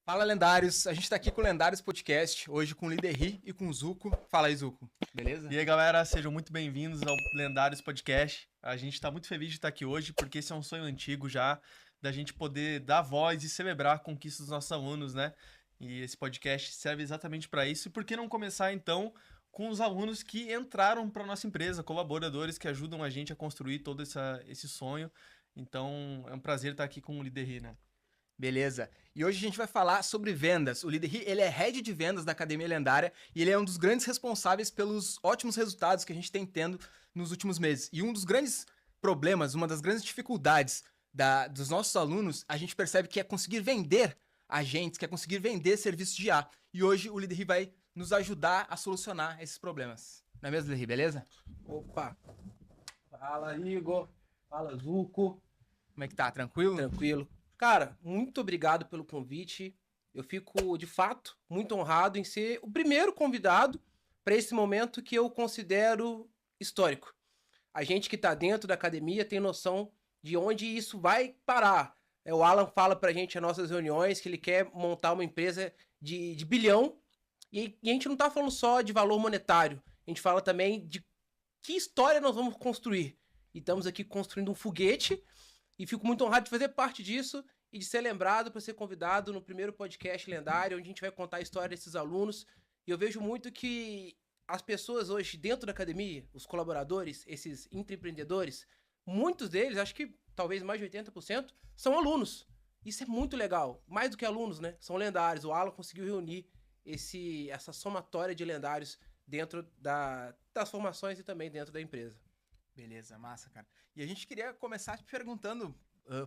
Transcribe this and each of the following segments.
Fala, lendários. A gente tá aqui com o Lendários Podcast, hoje com o Liderri e com o Zuko. Fala aí, Zuko. Beleza? E aí, galera, sejam muito bem-vindos ao Lendários Podcast. A gente tá muito feliz de estar aqui hoje, porque esse é um sonho antigo já, da gente poder dar voz e celebrar a conquista dos nossos alunos, né? E esse podcast serve exatamente para isso. E por que não começar, então, com os alunos que entraram para nossa empresa, colaboradores que ajudam a gente a construir todo esse sonho. Então, é um prazer estar aqui com o Liderri, né? Beleza. E hoje a gente vai falar sobre vendas. O Liderri, ele é head de vendas da Academia Lendária e ele é um dos grandes responsáveis pelos ótimos resultados que a gente tem tendo nos últimos meses. E um dos grandes problemas, uma das grandes dificuldades dos nossos alunos, a gente percebe que é conseguir vender agentes, que é conseguir vender serviços de IA. E hoje o Liderri vai nos ajudar a solucionar esses problemas. Não é mesmo, Liderri? Beleza? Opa! Fala, Igor. Fala, Zuko. Como é que tá? Tranquilo? Tranquilo. Cara, muito obrigado pelo convite. Eu fico, de fato, muito honrado em ser o primeiro convidado para esse momento que eu considero histórico. A gente que está dentro da academia tem noção de onde isso vai parar. O Alan fala pra gente nas nossas reuniões que ele quer montar uma empresa de bilhão e a gente não tá falando só de valor monetário. A gente fala também de que história nós vamos construir. E estamos aqui construindo um foguete e fico muito honrado de fazer parte disso e de ser lembrado para ser convidado no primeiro podcast lendário, onde a gente vai contar a história desses alunos. E eu vejo muito que as pessoas hoje dentro da academia, os colaboradores, esses intraempreendedores, muitos deles, acho que talvez mais de 80%, são alunos. Isso é muito legal. Mais do que alunos, né? São lendários. O Alan conseguiu reunir essa somatória de lendários dentro das formações e também dentro da empresa. Beleza, massa, cara. E a gente queria começar te perguntando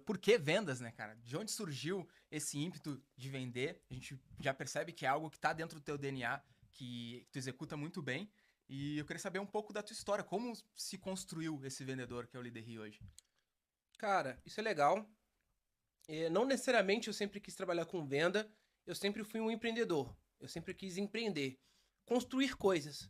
por que vendas, né, cara? De onde surgiu esse ímpeto de vender? A gente já percebe que é algo que tá dentro do teu DNA, que tu executa muito bem. E eu queria saber um pouco da tua história. Como se construiu esse vendedor que é o Liderri hoje? Cara, isso é legal. Não necessariamente eu sempre quis trabalhar com venda. Eu sempre fui um empreendedor. Eu sempre quis empreender. Construir coisas.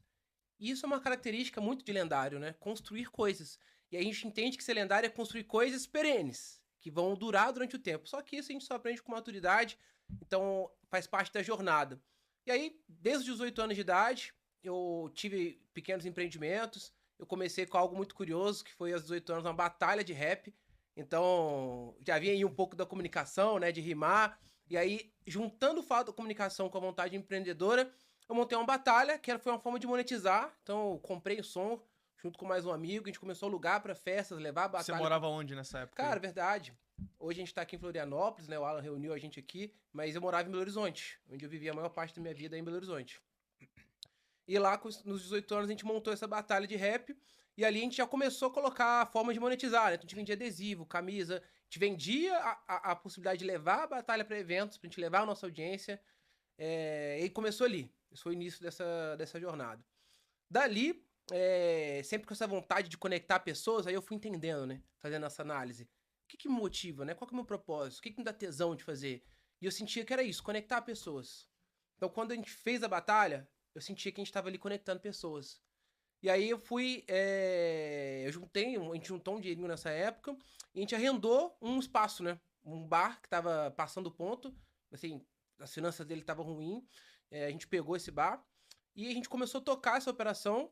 E isso é uma característica muito de lendário, né? Construir coisas. E a gente entende que ser lendário é construir coisas perenes, que vão durar durante o tempo. Só que isso a gente só aprende com maturidade, então faz parte da jornada. E aí, desde os 18 anos de idade, eu tive pequenos empreendimentos. Eu comecei com algo muito curioso, que foi aos 18 anos uma batalha de rap. Então, já havia aí um pouco da comunicação, né? De rimar. E aí, juntando o fato da comunicação com a vontade empreendedora, eu montei uma batalha, que foi uma forma de monetizar. Então, eu comprei o som junto com mais um amigo. A gente começou a alugar para festas, levar a batalha. Você morava onde nessa época? Cara, verdade. Hoje a gente tá aqui em Florianópolis, né? O Alan reuniu a gente aqui, mas eu morava em Belo Horizonte, onde eu vivia a maior parte da minha vida em Belo Horizonte. E lá, nos 18 anos, a gente montou essa batalha de rap. E ali a gente já começou a colocar a forma de monetizar, né? Então a gente vendia adesivo, camisa. A gente vendia a possibilidade de levar a batalha para eventos, pra gente levar a nossa audiência. E começou ali. Esse foi o início dessa jornada. Dali, sempre com essa vontade de conectar pessoas, aí eu fui entendendo, né? Fazendo essa análise. O que me motiva, né? Qual que é o meu propósito? O que me dá tesão de fazer? E eu sentia que era isso, conectar pessoas. Então, quando a gente fez a batalha, eu sentia que a gente estava ali conectando pessoas. E aí eu fui, a gente juntou um dinheirinho nessa época e a gente arrendou um espaço, né? Um bar que tava passando o ponto, assim, as finanças dele estavam ruins. A gente pegou esse bar e a gente começou a tocar essa operação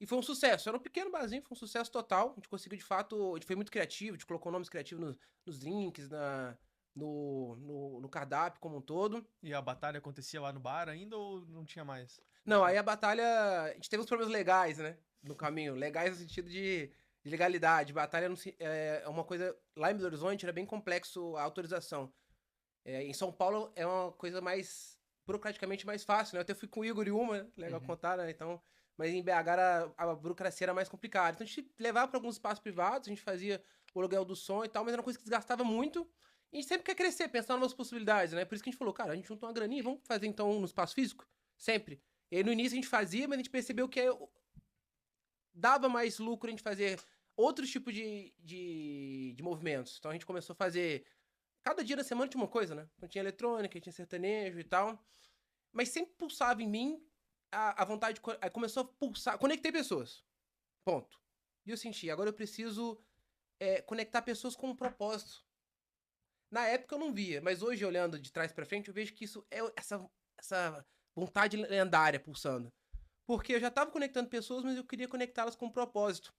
e foi um sucesso. Era um pequeno barzinho, foi um sucesso total. A gente conseguiu, de fato, a gente foi muito criativo, a gente colocou nomes criativos nos drinks, no cardápio como um todo. E a batalha acontecia lá no bar ainda ou não tinha mais? Não, aí a batalha. A gente teve uns problemas legais, né? No caminho. Legais no sentido de legalidade. Batalha é uma coisa. Lá em Belo Horizonte era bem complexo a autorização. Em São Paulo é uma coisa mais. Burocraticamente mais fácil, né? Eu até fui com o Igor e uma, legal contar, né? Então. Mas em BH a burocracia era mais complicada. Então a gente levava para alguns espaços privados, a gente fazia o aluguel do som e tal, mas era uma coisa que desgastava muito. E a gente sempre quer crescer, pensar em novas possibilidades, né? Por isso que a gente falou, cara, a gente juntou uma graninha, vamos fazer então no espaço físico? Sempre. E aí no início a gente fazia, mas a gente percebeu que dava mais lucro a gente fazer outros tipos de movimentos. Então a gente começou a fazer. Cada dia da semana tinha uma coisa, né? Então tinha eletrônica, tinha sertanejo e tal. Mas sempre pulsava em mim a vontade de. Aí começou a pulsar. Conectei pessoas. Ponto. E eu senti, agora eu preciso conectar pessoas com um propósito. Na época eu não via, mas hoje, olhando de trás pra frente, eu vejo que isso é essa vontade lendária pulsando. Porque eu já tava conectando pessoas, mas eu queria conectá-las com um propósito.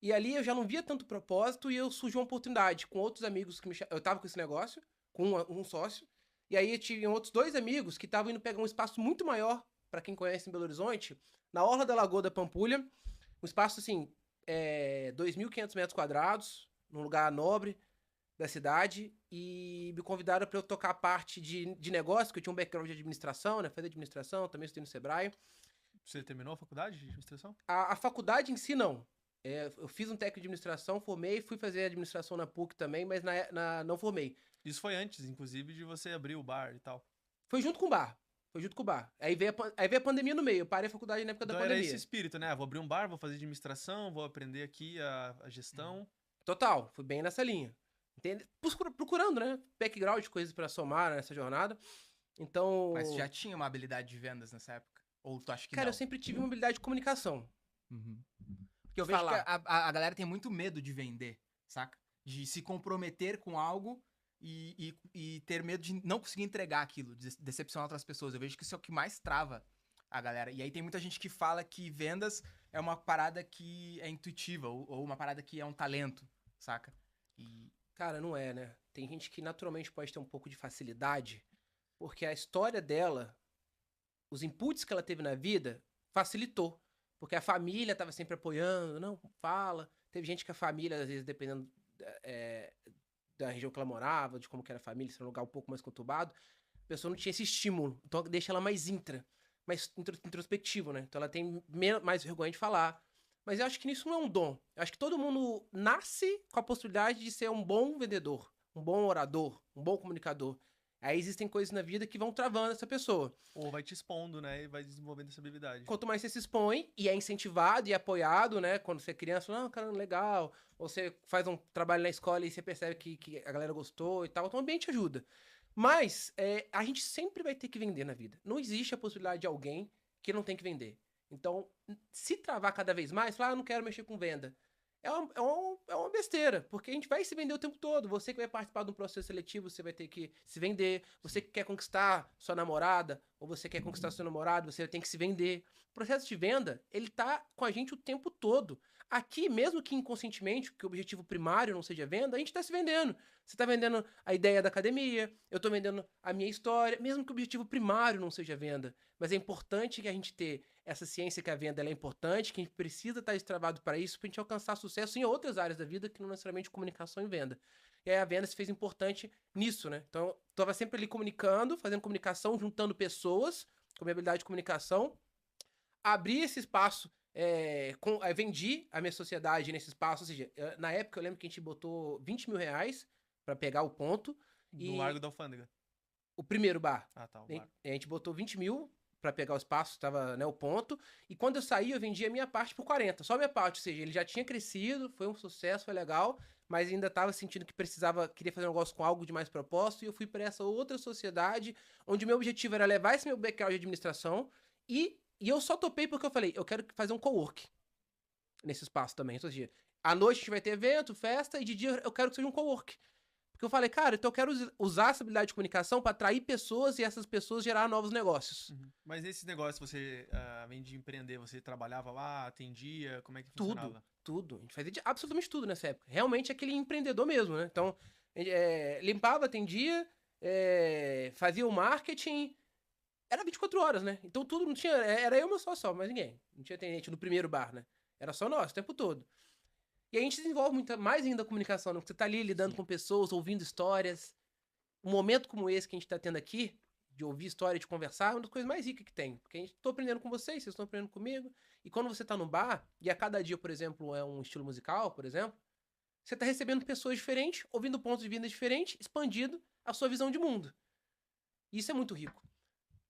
E ali eu já não via tanto propósito e eu surgiu uma oportunidade com outros amigos que eu tava com esse negócio, com um sócio. E aí eu tive outros 2 amigos que estavam indo pegar um espaço muito maior, pra quem conhece em Belo Horizonte, na orla da Lagoa da Pampulha. Um espaço assim, 2.500 metros quadrados, num lugar nobre da cidade. E me convidaram pra eu tocar a parte de negócio, que eu tinha um background de administração, né? Fazer administração, também estudei no Sebrae. Você terminou a faculdade de administração? A faculdade em si, não. Eu fiz um técnico de administração, formei, fui fazer administração na PUC também, mas não formei. Isso foi antes, inclusive, de você abrir o bar e tal. Foi junto com o bar. Foi junto com o bar. Aí veio a pandemia no meio. Eu parei a faculdade na época da Então era pandemia. esse espírito, né? Vou abrir um bar, vou fazer administração, vou aprender aqui a gestão. Total, fui bem nessa linha. Entende? Procurando, né? Background de coisas pra somar nessa jornada. Então. Mas já tinha uma habilidade de vendas nessa época? Ou tu acha que Cara, não? eu sempre tive uma habilidade de comunicação. Uhum. Porque eu vejo Falar. que a galera tem muito medo de vender, saca? De se comprometer com algo e ter medo de não conseguir entregar aquilo, de decepcionar outras pessoas. Eu vejo que isso é o que mais trava a galera. E aí tem muita gente que fala que vendas é uma parada que é intuitiva, ou uma parada que é um talento, saca? E Cara, não é, né? Tem gente que naturalmente pode ter um pouco de facilidade, porque a história dela, os inputs que ela teve na vida, facilitou. Porque a família tava sempre apoiando, não, fala. Teve gente que a família, às vezes, dependendo da região que ela morava, de como que era a família, se era um lugar um pouco mais conturbado, a pessoa não tinha esse estímulo. Então deixa ela mais mais introspectivo, né? Então ela tem mais vergonha de falar. Mas eu acho que isso não é um dom. Eu acho que todo mundo nasce com a possibilidade de ser um bom vendedor, um bom orador, um bom comunicador. Aí existem coisas na vida que vão travando essa pessoa. Ou vai te expondo, né? E vai desenvolvendo essa habilidade. Quanto mais você se expõe e é incentivado e apoiado, né? Quando você é criança, não, cara, legal. Ou você faz um trabalho na escola e você percebe que a galera gostou e tal. Então o ambiente ajuda. Mas a gente sempre vai ter que vender na vida. Não existe a possibilidade de alguém que não tem que vender. Então, se travar cada vez mais, falar, não quero mexer com venda. É uma besteira, porque a gente vai se vender o tempo todo. Você que vai participar de um processo seletivo, você vai ter que se vender. Você que quer conquistar sua namorada, ou você quer conquistar seu namorado, você tem que se vender. O processo de venda, ele tá com a gente o tempo todo. Aqui, mesmo que inconscientemente, que o objetivo primário não seja venda, a gente tá se vendendo. Você tá vendendo a ideia da academia, eu tô vendendo a minha história, mesmo que o objetivo primário não seja venda. Mas é importante que a gente ter essa ciência que a venda ela é importante, que a gente precisa estar destravado para isso, para a gente alcançar sucesso em outras áreas da vida que não necessariamente comunicação e venda. E aí a venda se fez importante nisso, né? Então, eu estava sempre ali comunicando, fazendo comunicação, juntando pessoas com minha habilidade de comunicação, abri esse espaço, vendi a minha sociedade nesse espaço, ou seja, na época eu lembro que a gente botou R$ 20.000 para pegar o ponto. No Largo da Alfândega. O primeiro bar. Ah, tá. O bar. A gente botou 20 mil pra pegar o espaço, tava, né, o ponto. E quando eu saí, eu vendi a minha parte por 40. Só a minha parte, ou seja, ele já tinha crescido, foi um sucesso, foi legal, mas ainda tava sentindo que queria fazer um negócio com algo de mais propósito, e eu fui pra essa outra sociedade, onde o meu objetivo era levar esse meu background de administração, e eu só topei porque eu falei, eu quero fazer um cowork nesse espaço também. Ou seja, à noite a gente vai ter evento, festa, e de dia eu quero que seja um cowork. Porque eu falei, cara, então eu quero usar essa habilidade de comunicação para atrair pessoas e essas pessoas gerar novos negócios. Uhum. Mas esse negócio, você, além de empreender, você trabalhava lá, atendia, como é que funcionava? Tudo. A gente fazia absolutamente tudo nessa época. Realmente aquele empreendedor mesmo, né? Então, limpava, atendia, fazia o marketing. Era 24 horas, né? Então tudo não tinha. Era eu, meu só, mais ninguém. Não tinha atendente no primeiro bar, né? Era só nós, o tempo todo. E a gente desenvolve mais ainda a comunicação, né? Porque você tá ali lidando com pessoas, ouvindo histórias. Um momento como esse que a gente tá tendo aqui, de ouvir história, de conversar, é uma das coisas mais ricas que tem. Porque a gente tô aprendendo com vocês estão aprendendo comigo. E quando você tá no bar, e a cada dia, por exemplo, é um estilo musical, por exemplo, você tá recebendo pessoas diferentes, ouvindo pontos de vista diferentes, expandindo a sua visão de mundo. E isso é muito rico.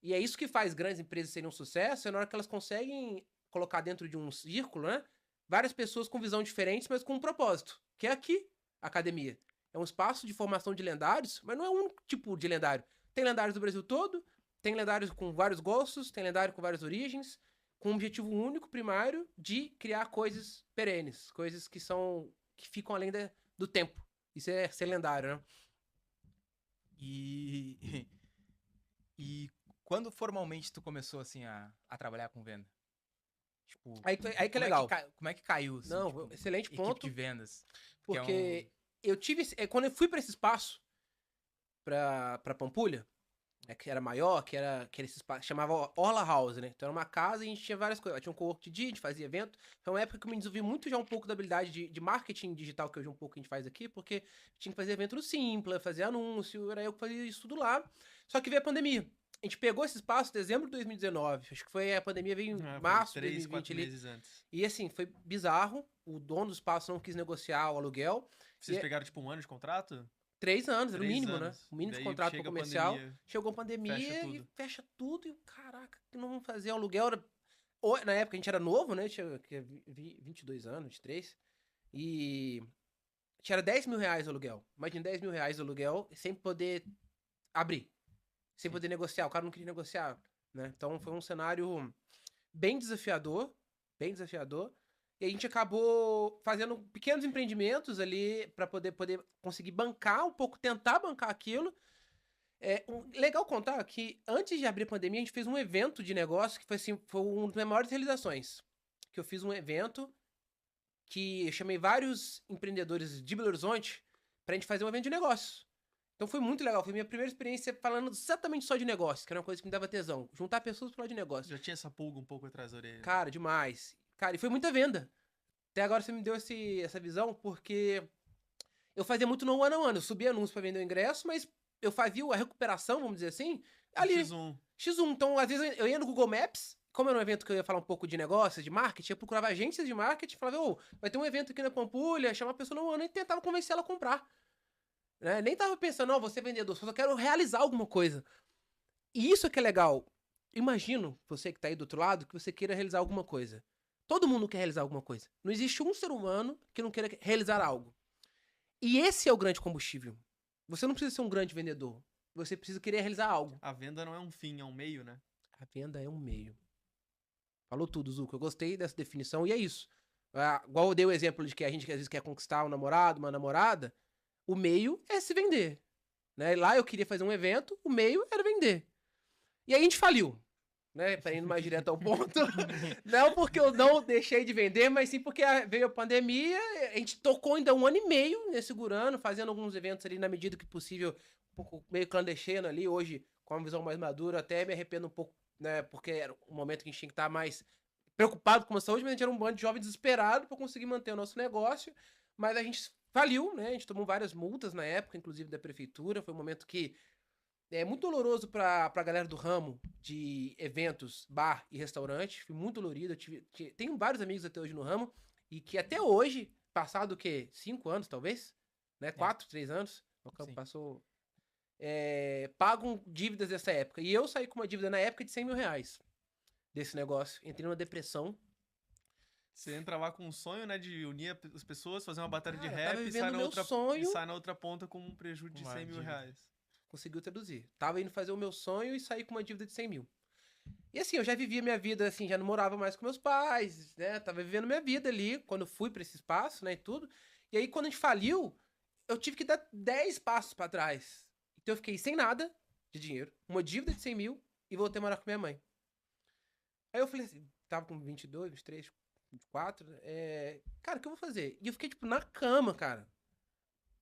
E é isso que faz grandes empresas serem um sucesso, é na hora que elas conseguem colocar dentro de um círculo, né? Várias pessoas com visão diferentes, mas com um propósito, que é aqui, a academia. É um espaço de formação de lendários, mas não é um tipo de lendário. Tem lendários do Brasil todo, tem lendários com vários gostos, tem lendário com várias origens, com um objetivo único, primário, de criar coisas perenes, coisas que ficam além do tempo. Isso é ser lendário, né? quando formalmente tu começou, assim, a trabalhar com venda? Tipo, Aí que é como legal. Como é que caiu, assim, Não, tipo, excelente equipe ponto. de vendas? Que é Porque eu tive. Quando eu fui pra esse espaço, pra Pampulha, que era maior, que era esse espaço, chamava Orla House, né? Então era uma casa e a gente tinha várias coisas. Tinha um co-work de dia, a gente fazia evento. Foi uma época que eu me desenvolvi muito já um pouco da habilidade de marketing digital, que hoje um pouco a gente faz aqui, porque tinha que fazer evento no Simpla, fazer anúncio, era eu que fazia isso tudo lá. Só que veio a pandemia. A gente pegou esse espaço em dezembro de 2019. Acho que foi a pandemia veio em Foi março de 3, 2020 4 ali. meses antes. E assim, foi bizarro. O dono do espaço não quis negociar o aluguel. Vocês E- pegaram, tipo, 1 ano de contrato? 3 anos, era o 3 mínimo, né? anos. O mínimo de Daí contrato chega a comercial. pandemia, Chegou a fecha pandemia e tudo. fecha tudo. E o caraca, que não vamos fazer? O aluguel era. Na época a gente era novo, né? Tinha 22 anos, 23. E. Tinha R$ 10.000 o aluguel. Imagina R$ 10.000 o aluguel sem poder abrir. Sem poder negociar. O cara não queria negociar, né? Então foi um cenário bem desafiador. Bem desafiador. E a gente acabou fazendo pequenos empreendimentos ali para poder conseguir bancar um pouco, tentar bancar aquilo. Legal contar que antes de abrir a pandemia, a gente fez um evento de negócio que foi, assim, foi uma das minhas maiores realizações. Que eu fiz um evento que eu chamei vários empreendedores de Belo Horizonte pra gente fazer um evento de negócio. Então foi muito legal. Foi minha primeira experiência falando exatamente só de negócio, que era uma coisa que me dava tesão. Juntar pessoas pra falar de negócio. Já tinha essa pulga um pouco atrás da orelha. Cara, demais. Cara, e foi muita venda. Até agora você me deu essa visão, porque eu fazia muito no one-on-one. Eu subia anúncio pra vender o ingresso, mas eu fazia a recuperação, vamos dizer assim, ali. X1. X1. Então, às vezes, eu ia no Google Maps, como era um evento que eu ia falar um pouco de negócio, de marketing, eu procurava agências de marketing, falava, ô, vai ter um evento aqui na Pampulha, chamava a pessoa no ano e tentava convencer ela a comprar. Né? Nem tava pensando, não, vou ser vendedor, só quero realizar alguma coisa. E isso é que é legal. Imagino, você que tá aí do outro lado, que você queira realizar alguma coisa. Todo mundo quer realizar alguma coisa. Não existe um ser humano que não queira realizar algo. E esse é o grande combustível. Você não precisa ser um grande vendedor. Você precisa querer realizar algo. A venda não é um fim, é um meio, né? A venda é um meio. Falou tudo, Zuko. Eu gostei dessa definição e é isso. Igual eu dei o exemplo de que a gente às vezes quer conquistar um namorado, uma namorada. O meio é se vender. Né? Lá eu queria fazer um evento, o meio era vender. E aí a gente faliu. Né, para indo mais direto ao ponto. Não porque eu não deixei de vender, mas sim porque veio a pandemia, a gente tocou ainda 1 ano e meio, né, segurando, fazendo alguns eventos ali na medida que possível, um pouco meio clandestino ali. Hoje, com uma visão mais madura, até me arrependo um pouco, né, porque era um momento que a gente tinha que estar mais preocupado com a saúde, mas a gente era um bando de jovens desesperados para conseguir manter o nosso negócio. Mas a gente faliu, né, a gente tomou várias multas na época, inclusive da prefeitura. Foi um momento que é muito doloroso pra galera do ramo de eventos, bar e restaurante. Fui muito dolorido. Tenho vários amigos até hoje no ramo. E que até hoje, passado o quê? 5 anos, talvez? Né? 4, 3 anos. Sim. Passou. Pagam dívidas dessa época. E eu saí com uma dívida na época de R$ 100.000 desse negócio. Entrei numa depressão. Você entra lá com um sonho, né, de unir as pessoas, fazer uma batalha de Cara, eu tava rap e vivendo meu e sonho. sai na outra ponta com um prejuízo de Uma 100 mil dívida. reais. Conseguiu traduzir. Tava indo fazer o meu sonho e saí com uma dívida de 100 mil. E assim, eu já vivia minha vida, assim, já não morava mais com meus pais, né? Tava vivendo minha vida ali, quando eu fui pra esse espaço, né, e tudo. E aí, quando a gente faliu, eu tive que dar 10 passos pra trás. Então eu fiquei sem nada de dinheiro, uma dívida de 100 mil e voltei a morar com minha mãe. Aí eu falei assim, tava com 22, 23, 24, cara, o que eu vou fazer? E eu fiquei, tipo, na cama, cara.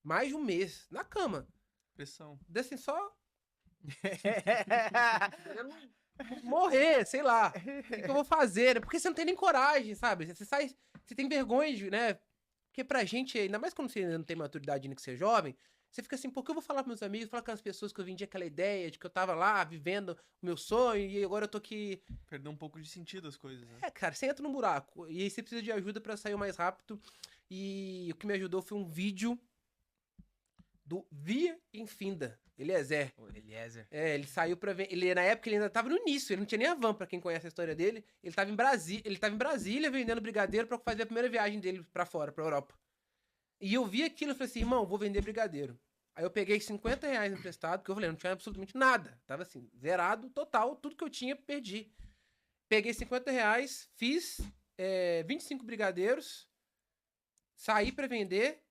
Mais de um mês, na cama. Pressão. Assim, só morrer, sei lá. O que eu vou fazer? Porque você não tem nem coragem, sabe? Você sai, você tem vergonha, né? Porque pra gente, ainda mais quando você ainda não tem maturidade ainda que você é jovem, você fica assim, por que eu vou falar pros meus amigos, falar com as pessoas que eu vendi aquela ideia de que eu tava lá vivendo o meu sonho e agora eu tô aqui. Perdeu um pouco de sentido as coisas, né? Cara, você entra num buraco e aí você precisa de ajuda pra sair o mais rápido. E o que me ajudou foi um vídeo do Via Infinda, Eliezer. O Eliezer. Ele saiu pra ver. Ele, na época, ele ainda tava no início, ele não tinha nem a van, pra quem conhece a história dele. Ele tava em Brasília vendendo brigadeiro pra fazer a primeira viagem dele pra fora, pra Europa. E eu vi aquilo e falei assim, irmão, vou vender brigadeiro. Aí eu peguei R$ 50 emprestado, porque eu falei, não tinha absolutamente nada. Tava assim, zerado, total, tudo que eu tinha, perdi. Peguei R$ 50, fiz 25 brigadeiros, saí pra vender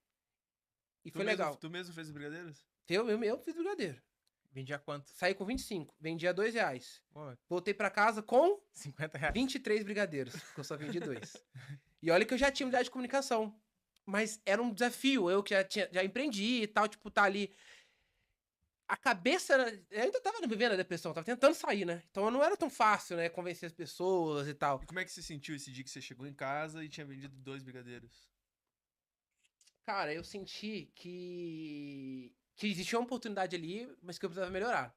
e foi legal. Tu mesmo fez os brigadeiros? Eu fiz brigadeiro. Vendia quanto? Saí com 25, vendia R$2. Pô, Voltei pra casa com R$50. 23 brigadeiros, porque eu só vendi 2. E olha que eu já tinha habilidade de comunicação. Mas era um desafio, eu que já empreendi e tal, tipo, tá ali. A cabeça eu ainda tava vivendo a depressão, tava tentando sair, né? Então não era tão fácil, né, convencer as pessoas e tal. E como é que você sentiu esse dia que você chegou em casa e tinha vendido 2 brigadeiros? Cara, eu senti que existia uma oportunidade ali, mas que eu precisava melhorar.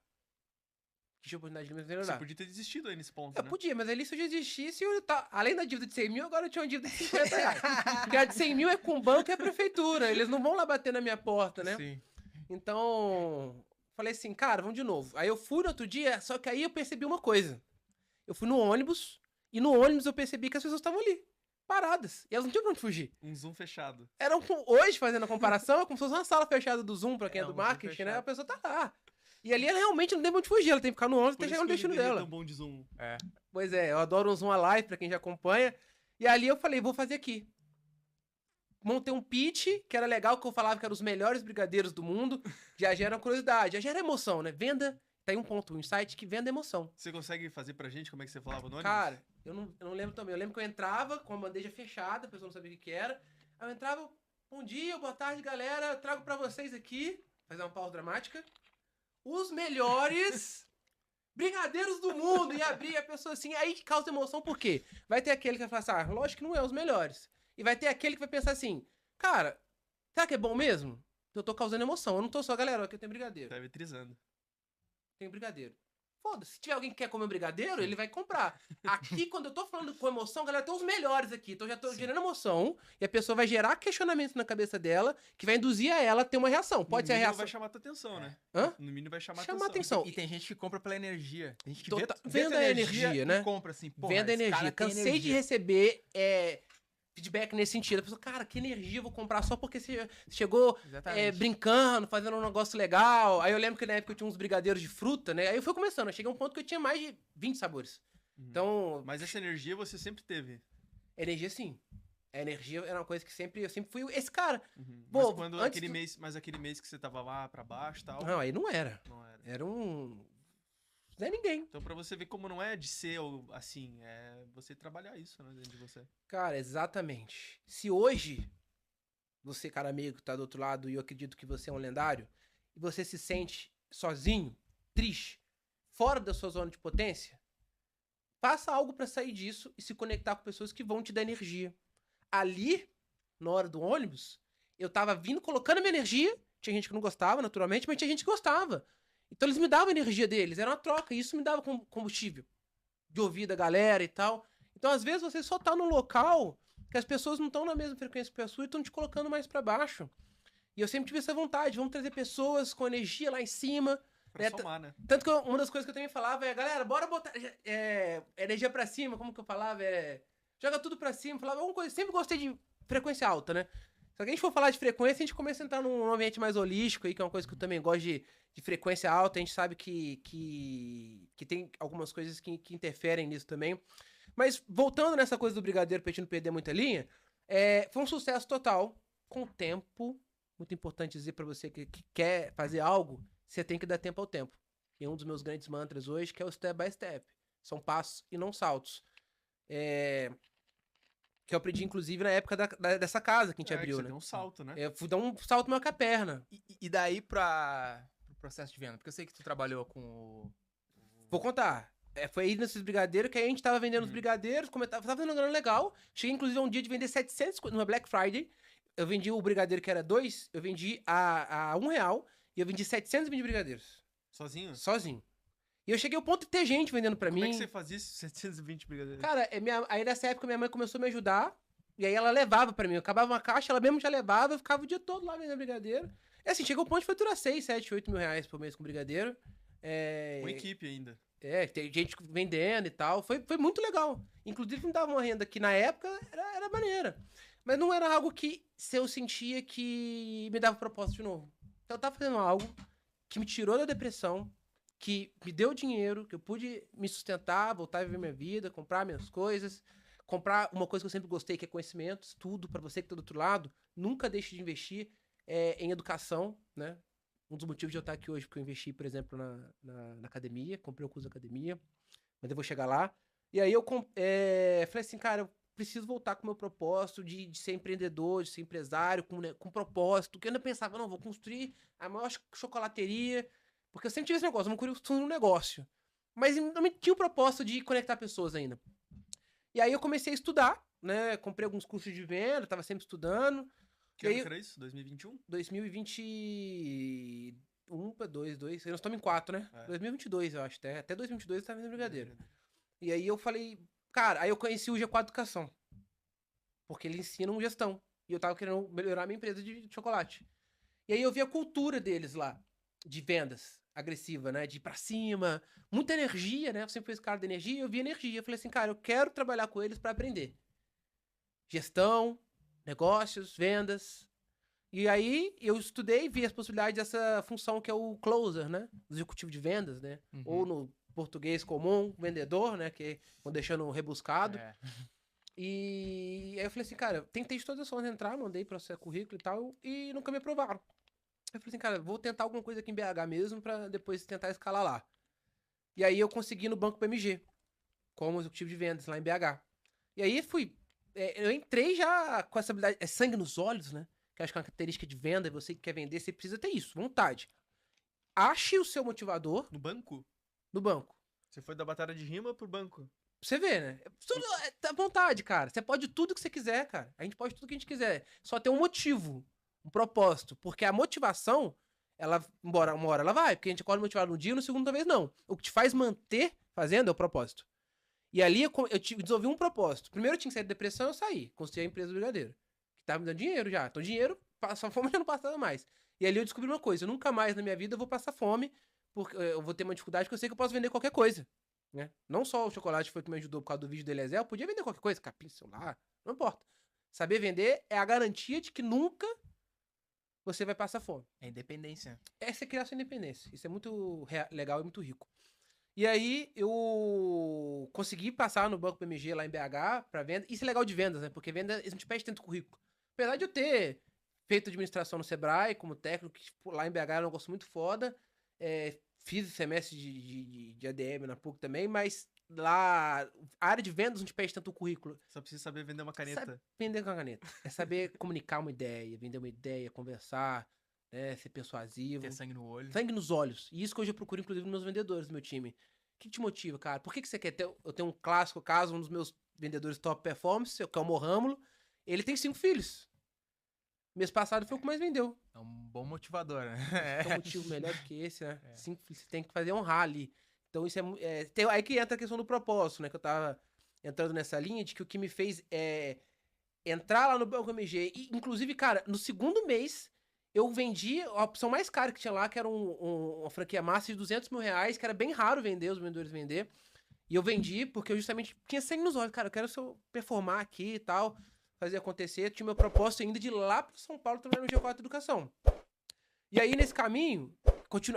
Que tinha oportunidade de melhorar. Você podia ter desistido aí nesse ponto, Eu né? podia, mas ali se eu já existisse, além da dívida de 100 mil, agora eu tinha uma dívida de R$50. Porque a de 100 mil é com o banco e a prefeitura. Eles não vão lá bater na minha porta, né? Sim. Então, falei assim, cara, vamos de novo. Aí eu fui no outro dia, só que aí eu percebi uma coisa. Eu fui no ônibus, e no ônibus eu percebi que as pessoas estavam ali, paradas. E elas não tinham pra onde fugir. Um zoom fechado. Hoje, fazendo a comparação, é como se fosse uma sala fechada do Zoom, pra quem é, É, do um Zoom marketing, né? fechado. A pessoa tá lá. E ali ela realmente não tem pra onde fugir, ela tem que ficar no ônibus Por até isso chegar no que o destino LinkedIn é dela. tão bom de zoom. É. Pois é, eu adoro um Zoom Alive, pra quem já acompanha. E ali eu falei, vou fazer aqui. Montei um pitch, que era legal, que eu falava que eram os melhores brigadeiros do mundo. Já gera curiosidade, já gera emoção, né? Venda, tá aí um ponto, um insight que venda emoção. Você consegue fazer pra gente como é que você falava no ônibus? Cara, eu não lembro também. Eu lembro que eu entrava com a bandeja fechada, a pessoa não sabia o que era. Aí eu entrava, bom dia, boa tarde, galera. Eu trago pra vocês aqui, fazer uma pausa dramática, os melhores brigadeiros do mundo. E abrir a pessoa assim, aí causa emoção, por quê? Vai ter aquele que vai falar assim, lógico que não é os melhores. E vai ter aquele que vai pensar assim, cara, será que é bom mesmo? Eu tô causando emoção. Eu não tô só, galera, aqui eu tenho brigadeiro. Tá eletrizando. Tem brigadeiro. Foda-se, se tiver alguém que quer comer um brigadeiro, ele vai comprar. Aqui, quando eu tô falando com emoção, galera, tem os melhores aqui. Então eu já tô gerando emoção. E a pessoa vai gerar questionamento na cabeça dela, que vai induzir a ela a ter uma reação. Pode ser a No mínimo reação. vai chamar tua atenção, né? Hã? No mínimo vai chamar Chamar atenção. atenção. E tem gente que compra pela energia. Tem gente que Tota- vê venda tua energia, e né? compra assim, porra, Venda esse energia. cara tem Cansei de energia. receber feedback nesse sentido. A pessoa, cara, que energia eu vou comprar só porque você chegou Exatamente. brincando, fazendo um negócio legal. Aí eu lembro que na época eu tinha uns brigadeiros de fruta, né? Aí eu fui começando. Eu cheguei a um ponto que eu tinha mais de 20 sabores. Uhum. Então, Mas essa energia você sempre teve. energia sim. A energia era uma coisa que eu sempre fui esse cara. Uhum. Pô, Mas quando antes aquele mês que você tava lá pra baixo e tal, Não, aí não era. não era. Era um. Não é ninguém. Então pra você ver como não é de ser assim, é você trabalhar isso, né, dentro de você. Cara, exatamente. Se hoje, você, cara amigo, tá do outro lado e eu acredito que você é um lendário, e você se sente sozinho, triste, fora da sua zona de potência, faça algo pra sair disso e se conectar com pessoas que vão te dar energia. Ali, na hora do ônibus, eu tava vindo, colocando a minha energia. Tinha gente que não gostava, naturalmente, mas tinha gente que gostava. Então eles me davam a energia deles, era uma troca, e isso me dava combustível de ouvir da galera e tal. Então, às vezes, você só tá num local que as pessoas não estão na mesma frequência que a sua e estão te colocando mais pra baixo. E eu sempre tive essa vontade, vamos trazer pessoas com energia lá em cima. Pra né? somar, né? Tanto que uma das coisas que eu também falava é, galera, bora botar energia pra cima, como que eu falava? Joga tudo pra cima. Falava alguma coisa, sempre gostei de frequência alta, né? Se a gente for falar de frequência, a gente começa a entrar num ambiente mais holístico aí, que é uma coisa que eu também gosto de frequência alta. A gente sabe que tem algumas coisas que interferem nisso também. Mas voltando nessa coisa do brigadeiro pra gente não perder muita linha, foi um sucesso total. Com o tempo, muito importante dizer pra você que quer fazer algo, você tem que dar tempo ao tempo. E um dos meus grandes mantras hoje que é o step by step. São passos e não saltos. Que eu aprendi, inclusive, na época dessa casa que a gente abriu, Você né? deu um salto, né? Eu fui dar um salto maior que a perna. E daí pro processo de venda? Porque eu sei que tu trabalhou com o... Vou contar. Foi aí nesses brigadeiros que aí a gente tava vendendo os brigadeiros, tava vendendo uma grana legal. Cheguei, inclusive, a um dia de vender 700, numa Black Friday. Eu vendi o brigadeiro que era 2, eu vendi a R$1 e eu vendi 720 brigadeiros. Sozinho? Sozinho. E eu cheguei ao ponto de ter gente vendendo pra Como mim. é que você fazia isso? 720 brigadeiros. Cara, aí nessa época minha mãe começou a me ajudar. E aí ela levava pra mim. Eu acabava uma caixa, ela mesmo já levava. Eu ficava o dia todo lá vendendo brigadeiro. E assim, chegou ao ponto de faturar 6, 7, 8 mil reais por mês com brigadeiro. Com equipe ainda. Tem gente vendendo e tal. Foi muito legal. Inclusive me dava uma renda que na época era maneira. Mas não era algo que eu sentia que me dava propósito de novo. Então eu tava fazendo algo que me tirou da depressão, que me deu dinheiro, que eu pude me sustentar, voltar a viver minha vida, comprar minhas coisas, comprar uma coisa que eu sempre gostei, que é conhecimento, estudo. Pra você que tá do outro lado, nunca deixe de investir em educação, né? Um dos motivos de eu estar aqui hoje, porque eu investi, por exemplo, na academia, comprei o curso da academia, mas eu vou chegar lá. E aí eu falei assim, cara, eu preciso voltar com o meu propósito de ser empreendedor, de ser empresário, com propósito. Porque eu ainda pensava, não, vou construir a maior chocolateria, porque eu sempre tive esse negócio, eu não queria construir um negócio. Mas não me tinha o propósito de conectar pessoas ainda. E aí eu comecei a estudar, né? Comprei alguns cursos de venda, tava sempre estudando. Que E ano aí, que era isso? 2021? 2021 para 22, nós estamos em 4, né? É. 2022, eu acho, até 2022 eu tava fazendo brigadeiro. E aí eu falei, cara, aí eu conheci o G4 Educação, porque ele ensina gestão, e eu tava querendo melhorar a minha empresa de chocolate. E aí eu vi a cultura deles lá, de vendas agressiva, né, de ir pra cima, muita energia, né, eu sempre fui esse cara da energia, eu vi energia, eu falei assim, cara, eu quero trabalhar com eles pra aprender. Gestão, negócios, vendas. E aí eu estudei, vi as possibilidades dessa função que é o closer, né? Do executivo de vendas, né? Uhum. Ou no português comum, vendedor, né? Que vão deixando rebuscado. É. E aí eu falei assim, cara, tentei de todas as formas entrar, mandei para o currículo e tal, e nunca me aprovaram. Eu falei assim, cara, vou tentar alguma coisa aqui em BH mesmo pra depois tentar escalar lá. E aí eu consegui no Banco PMG, como executivo de vendas lá em BH. E aí eu entrei já com essa habilidade, é sangue nos olhos, né? Que acho que é uma característica de venda, você que quer vender, você precisa ter isso, vontade. Ache o seu motivador No banco? no banco. Você foi da batalha de rima pro banco. Pra você ver, né? Tudo é à vontade, cara. Você pode tudo que você quiser, cara. A gente pode tudo que a gente quiser. Só tem um motivo, um propósito. Porque a motivação, ela, embora uma hora ela vai, porque a gente acorda motivado no dia e no segundo talvez não. O que te faz manter fazendo é o propósito. E ali eu desenvolvi um propósito. Primeiro eu tinha que sair da depressão, eu saí. Construí a empresa do brigadeiro. Que tava me dando dinheiro já. Então dinheiro, passar fome já não passava mais. E ali eu descobri uma coisa. Eu nunca mais na minha vida eu vou passar fome. Porque eu vou ter uma dificuldade porque eu sei que eu posso vender qualquer coisa. Né? Não só o chocolate foi que me ajudou por causa do vídeo do Eliezer. Eu podia vender qualquer coisa. Capim, celular. Não importa. Saber vender é a garantia de que nunca você vai passar fome. É independência. Essa é criar sua independência. Isso é muito legal e muito rico. E aí eu consegui passar no Banco PMG lá em BH pra venda. Isso é legal de vendas, né? Porque venda, eles não te pedem tanto currículo. Apesar de eu ter feito administração no Sebrae como técnico, que tipo, lá em BH era um negócio muito foda. Fiz semestre de ADM na PUC também, mas lá a área de vendas não te pede tanto currículo. Só precisa saber vender uma caneta. Sabe vender com a caneta. É saber comunicar uma ideia, vender uma ideia, conversar, né? Ser persuasivo. Ter sangue no olho. Sangue nos olhos. E isso que hoje eu procuro, inclusive, nos meus vendedores do meu time. O que te motiva, cara? Por que você quer ter... Eu tenho um clássico caso, um dos meus vendedores top performance, que é o Morâmulo. Ele tem 5 filhos. Mês passado foi o que mais vendeu. É um bom motivador, né? Tem um motivo melhor do que esse, né? 5 filhos, você tem que fazer honrar ali. Então isso aí que entra a questão do propósito, né? Que eu tava entrando nessa linha de que o que me fez entrar lá no Banco MG. E, inclusive, cara, no segundo mês... Eu vendi a opção mais cara que tinha lá, que era uma franquia massa de R$200 mil, que era bem raro vender, os vendedores vender. E eu vendi porque eu justamente tinha sangue nos olhos. Cara, eu quero performar aqui e tal, fazer acontecer. Tinha meu propósito ainda de ir lá para São Paulo trabalhar no G4 Educação. E aí, nesse caminho,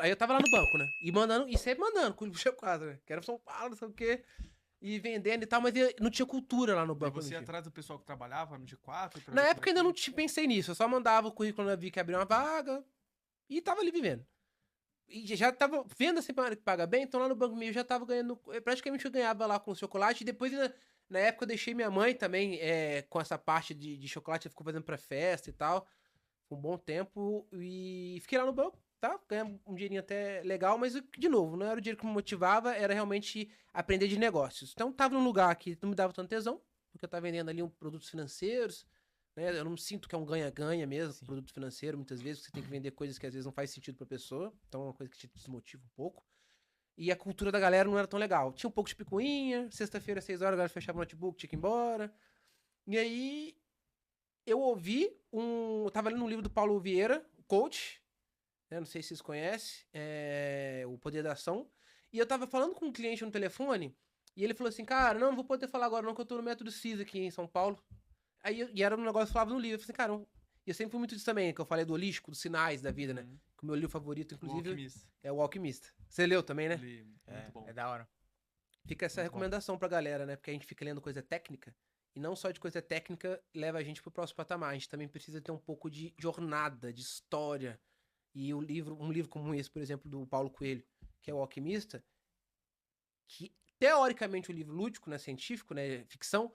aí eu tava lá no banco, né? E sempre mandando com o G4, né? Quero São Paulo, não sei o quê. E vendendo e tal, mas não tinha cultura lá no banco. E você ia atrás do pessoal que trabalhava no G4? Na época ainda não pensei nisso. Eu só mandava o currículo na vi que abriu uma vaga e tava ali vivendo. E já tava vendo assim que paga bem, então lá no Banco Meio já tava ganhando. Praticamente eu ganhava lá com chocolate. E depois, na época, eu deixei minha mãe também com essa parte de chocolate. Ela ficou fazendo pra festa e tal. Um bom tempo. E fiquei lá no banco. Tá? Ganhava um dinheirinho até legal, mas, de novo, não era o dinheiro que me motivava, era realmente aprender de negócios. Então, tava num lugar que não me dava tanto tesão, porque eu tava vendendo ali produtos financeiros, né? Eu não sinto que é um ganha-ganha mesmo, produto financeiro, muitas vezes, você tem que vender coisas que às vezes não faz sentido pra pessoa, então é uma coisa que te desmotiva um pouco. E a cultura da galera não era tão legal. Tinha um pouco de picuinha, sexta-feira, 6 horas, a galera fechava o notebook, tinha que ir embora. E aí, eu ouvi eu tava lendo um livro do Paulo Vieira, coach, não sei se vocês conhecem, O Poder da Ação. E eu tava falando com um cliente no telefone, e ele falou assim, cara, não vou poder falar agora não, que eu tô no Método CIS aqui em São Paulo. E era um negócio que eu falava no livro. Eu falei assim, cara, eu sempre fui muito disso também, que eu falei do holístico, dos sinais da vida, né? Que o meu livro favorito, inclusive, O Alquimista. é O Alquimista. Você leu também, né? Li, muito bom. É da hora. Fica essa recomendação pra galera, né? Porque a gente fica lendo coisa técnica, e não só de coisa técnica leva a gente pro próximo patamar. A gente também precisa ter um pouco de jornada, de história, E um livro como esse, por exemplo, do Paulo Coelho, que é O Alquimista, que teoricamente o livro lúdico, né, científico, né, ficção,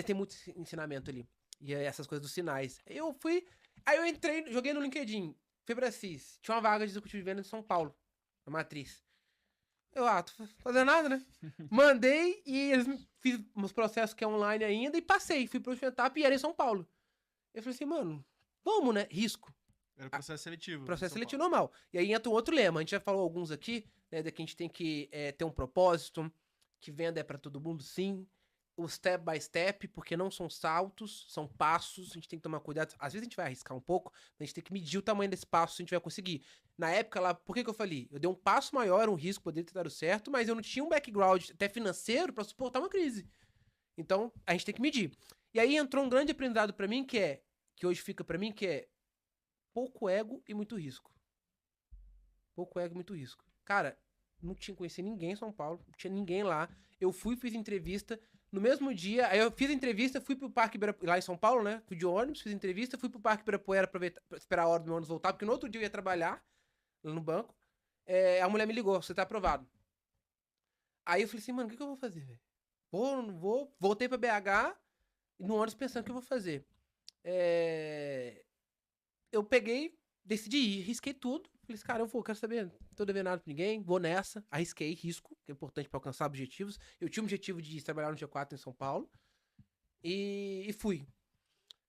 tem muito ensinamento ali. E essas coisas dos sinais. Aí eu entrei, joguei no LinkedIn, Febracis, tinha uma vaga de executivo de venda em São Paulo, na Matriz. Tô fazendo nada, né? Mandei e fiz uns processos que é online ainda e passei. Fui pro etapa e era em São Paulo. Eu falei assim, mano, vamos, né? Risco. Era processo seletivo. Processo seletivo normal. E aí entra um outro lema. A gente já falou alguns aqui, né? Que a gente tem que ter um propósito, que venda é pra todo mundo, sim. O step by step, porque não são saltos, são passos. A gente tem que tomar cuidado. Às vezes a gente vai arriscar um pouco, mas a gente tem que medir o tamanho desse passo se a gente vai conseguir. Na época lá, por que eu falei? Eu dei um passo maior, era um risco, poderia ter dado certo, mas eu não tinha um background até financeiro pra suportar uma crise. Então, a gente tem que medir. E aí entrou um grande aprendizado pra mim, que hoje fica pra mim, que é pouco ego e muito risco. Pouco ego e muito risco. Cara, não tinha conhecido ninguém em São Paulo, não tinha ninguém lá. Eu fiz entrevista. No mesmo dia, aí eu fiz a entrevista, fui pro Parque Ibirapuera, lá em São Paulo, né? Fui de ônibus, fiz a entrevista, fui pro Parque Ibirapuera pra esperar a hora do meu ônibus voltar, porque no outro dia eu ia trabalhar lá no banco. A mulher me ligou, você tá aprovado. Aí eu falei assim, mano, o que eu vou fazer, velho? Vou, não vou? Voltei pra BH, no ônibus pensando o que eu vou fazer. Eu peguei, decidi ir, risquei tudo. Falei assim, cara, eu vou, quero saber, não tô devendo nada pra ninguém, vou nessa. Arrisquei, risco, que é importante pra alcançar objetivos. Eu tinha o objetivo de trabalhar no G4 em São Paulo. E fui.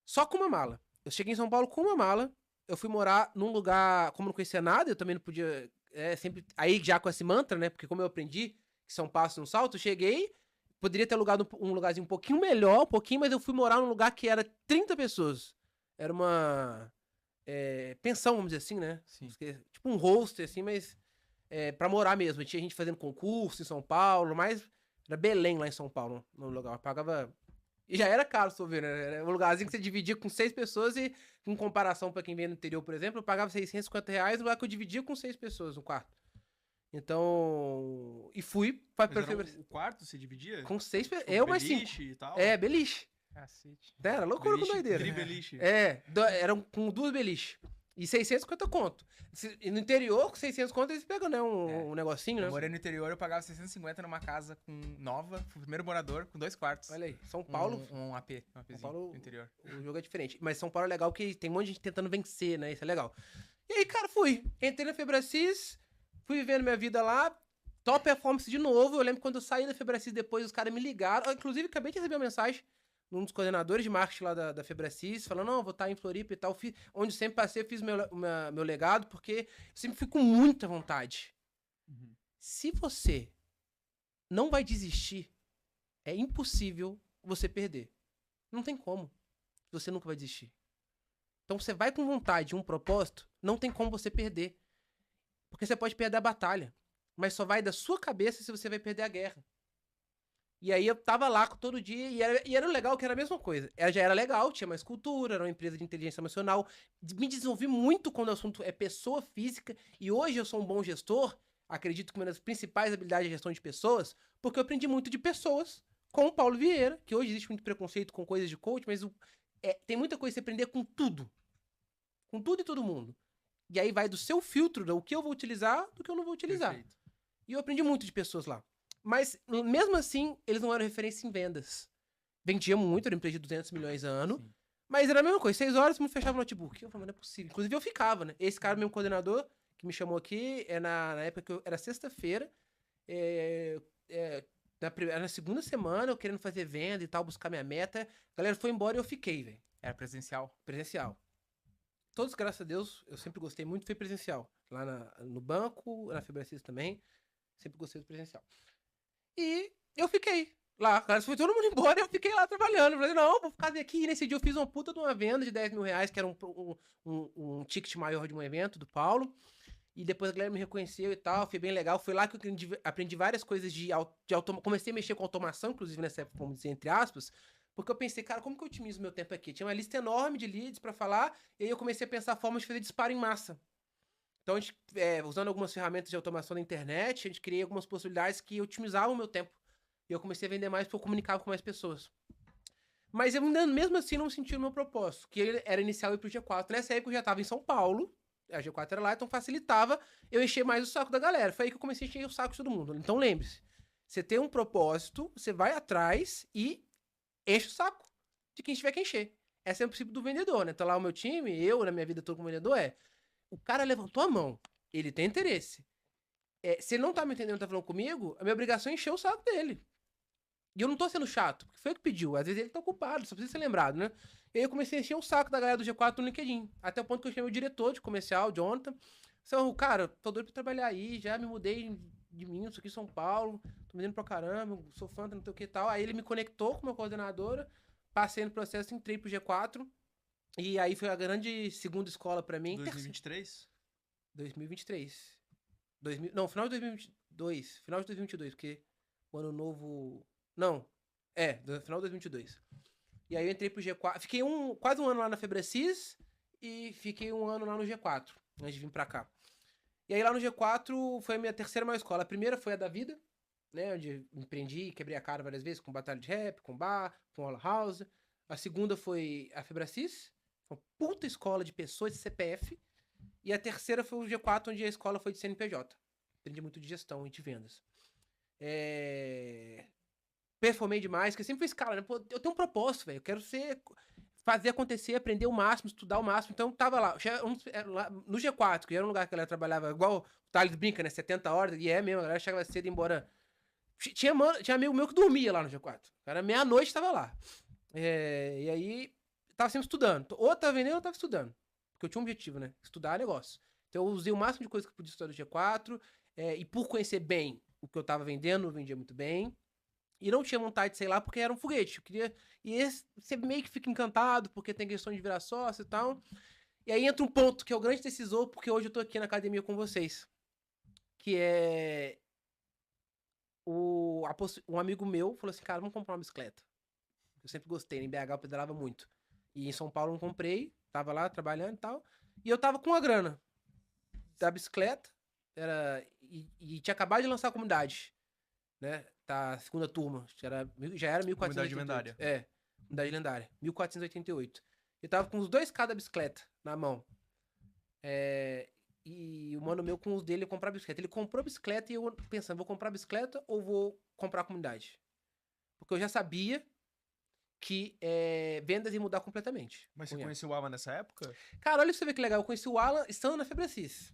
Só com uma mala. Eu cheguei em São Paulo com uma mala. Eu fui morar num lugar, como eu não conhecia nada, eu também não podia, sempre, aí já com esse mantra, né, porque como eu aprendi que são passos no salto, eu cheguei, poderia ter alugado um lugarzinho um pouquinho melhor, um pouquinho, mas eu fui morar num lugar que era 30 pessoas. Era uma pensão, vamos dizer assim, né? Sim. Tipo um hostel, assim, mas pra morar mesmo. Tinha gente fazendo concurso em São Paulo, mas era Belém lá em São Paulo, no lugar. Eu pagava... E já era caro, se for ver, né? Era um lugarzinho que você dividia com 6 pessoas e, em comparação pra quem vem no interior, por exemplo, eu pagava R$650, no lugar que eu dividia com 6 pessoas no quarto. Então... E fui pra... O quarto se dividia? Com 6 pessoas. Tipo, Eu mais 5. beliche e tal? Beliche. Cacete. Era loucura com doideira. Beliche. Eram com 2 beliches. E 650 conto. E no interior, com 600 conto, eles pegam, né? Um negocinho, né? Eu morei no interior, eu pagava 650 numa casa nova, fui o primeiro morador, com 2 quartos. Olha aí, São Paulo... Um APzinho São Paulo, no interior. O jogo é diferente. Mas São Paulo é legal que tem um monte de gente tentando vencer, né? Isso é legal. E aí, cara, fui. Entrei na Febracis, fui vivendo minha vida lá. Top performance de novo. Eu lembro quando eu saí da Febracis depois, os caras me ligaram. Inclusive, acabei de receber uma mensagem um dos coordenadores de marketing lá da Febracis, falando, não, vou estar em Floripa e tal. Onde eu sempre passei, eu fiz meu legado, porque eu sempre fui com muita vontade. Uhum. Se você não vai desistir, é impossível você perder. Não tem como. Você nunca vai desistir. Então, você vai com vontade, um propósito, não tem como você perder. Porque você pode perder a batalha, mas só vai da sua cabeça se você vai perder a guerra. E aí eu tava lá todo dia e era legal que era a mesma coisa. Já era legal, tinha mais cultura, era uma empresa de inteligência emocional. Me desenvolvi muito quando o assunto é pessoa física. E hoje eu sou um bom gestor. Acredito que uma das principais habilidades é a gestão de pessoas, porque eu aprendi muito de pessoas com o Paulo Vieira, que hoje existe muito preconceito com coisas de coach, mas tem muita coisa que você aprender com tudo. Com tudo e todo mundo. E aí vai do seu filtro, do que eu vou utilizar, do que eu não vou utilizar. Perfeito. E eu aprendi muito de pessoas lá. Mas, mesmo assim, eles não eram referência em vendas. Vendia muito, era uma empresa de 200 milhões a ano. Sim. Mas era a mesma coisa. 6 horas, me fechava o notebook. Eu falei, não é possível. Inclusive, eu ficava, né? Esse cara, meu coordenador, que me chamou aqui, na época que era sexta-feira. Na segunda semana, eu querendo fazer venda e tal, buscar minha meta. A galera foi embora e eu fiquei, velho. Era presencial? Presencial. Todos, graças a Deus, eu sempre gostei muito, foi presencial. Lá no banco, na Febracis também. Sempre gostei do presencial. E eu fiquei lá. Cara, foi todo mundo embora e eu fiquei lá trabalhando. Eu falei, não, vou ficar aqui. E nesse dia eu fiz uma puta de uma venda de R$10 mil, que era um ticket maior de um evento do Paulo. E depois a galera me reconheceu e tal. Foi bem legal. Foi lá que eu aprendi várias coisas de automação. Comecei a mexer com automação, inclusive nessa época, vamos dizer, entre aspas. Porque eu pensei, cara, como que eu otimizo meu tempo aqui? Tinha uma lista enorme de leads pra falar. E aí eu comecei a pensar formas de fazer disparo em massa. Então, a gente, usando algumas ferramentas de automação da internet, a gente criou algumas possibilidades que otimizavam o meu tempo. E eu comecei a vender mais porque eu comunicava com mais pessoas. Mas eu ainda, mesmo assim, não senti o meu propósito, que era inicial ir pro G4. Nessa época eu já estava em São Paulo, A G4 era lá, então facilitava eu encher mais o saco da galera. Foi aí que eu comecei a encher o saco de todo mundo. Então lembre-se, você tem um propósito, você vai atrás e enche o saco de quem tiver que encher. Esse é o princípio do vendedor, né? Então lá o meu time, eu, na minha vida toda como vendedor, o cara levantou a mão, ele tem interesse. Se ele não tá me entendendo, tá falando comigo, a minha obrigação é encher o saco dele. E eu não tô sendo chato, porque foi ele que pediu. Às vezes ele tá ocupado, só precisa ser lembrado, né? E aí eu comecei a encher o saco da galera do G4 no LinkedIn. Até o ponto que eu chamei o diretor de comercial, Jonathan. Então, cara, tô doido pra trabalhar aí, já me mudei de Minas, aqui em São Paulo, tô vendendo pra caramba, sou fã, não sei o que e tal. Aí ele me conectou com uma coordenadora, passei no processo, entrei pro G4. E aí foi a grande segunda escola pra mim. 2023? 2023. Não, final de 2022. Final de 2022, porque o ano novo... Não, final de 2022. E aí eu entrei pro G4. Fiquei quase um ano lá na Febracis e fiquei um ano lá no G4, antes de vir pra cá. E aí lá no G4 foi a minha terceira maior escola. A primeira foi a da vida, né? Onde empreendi, quebrei a cara várias vezes com batalha de rap, com bar, com aula house. A segunda foi a Febracis, uma puta escola de pessoas de CPF. E a terceira foi o G4, onde a escola foi de CNPJ. Aprendi muito de gestão e de vendas. Performei demais, porque eu sempre fui escala, né? Pô, eu tenho um propósito, velho. Eu quero fazer acontecer, aprender o máximo, estudar o máximo. Então, tava lá. No G4, que era um lugar que ela trabalhava igual o Thales brinca, né? 70 horas, e mesmo, a galera chegava cedo e ia embora. Tinha amigo meu que dormia lá no G4. Era meia-noite, tava lá. E aí, tava sempre estudando. Ou tava vendendo ou tava estudando. Porque eu tinha um objetivo, né? Estudar negócio. Então, eu usei o máximo de coisa que eu podia estudar do G4. E por conhecer bem o que eu tava vendendo, eu vendia muito bem. E não tinha vontade, sei lá, porque era um foguete. Eu queria. E você meio que fica encantado, porque tem questão de virar sócio e tal. E aí entra um ponto que é o grande decisor, porque hoje eu tô aqui na academia com vocês. Que é. Um amigo meu falou assim: cara, vamos comprar uma bicicleta. Eu sempre gostei, em BH eu pedalava muito. E em São Paulo eu não comprei, tava lá trabalhando e tal. E eu tava com a grana da bicicleta. E tinha acabado de lançar a comunidade. Né? Tá, segunda turma. Já era 1488. Comunidade lendária. Comunidade lendária. 1488. Eu tava com os 2K da bicicleta na mão. E o mano meu com os dele ia comprar a bicicleta. Ele comprou a bicicleta e eu pensando, vou comprar a bicicleta ou vou comprar a comunidade? Porque eu já sabia que vendas ia mudar completamente. Mas você conheceu o Alan nessa época? Cara, olha pra você ver que legal. Eu conheci o Alan estando na Febracis.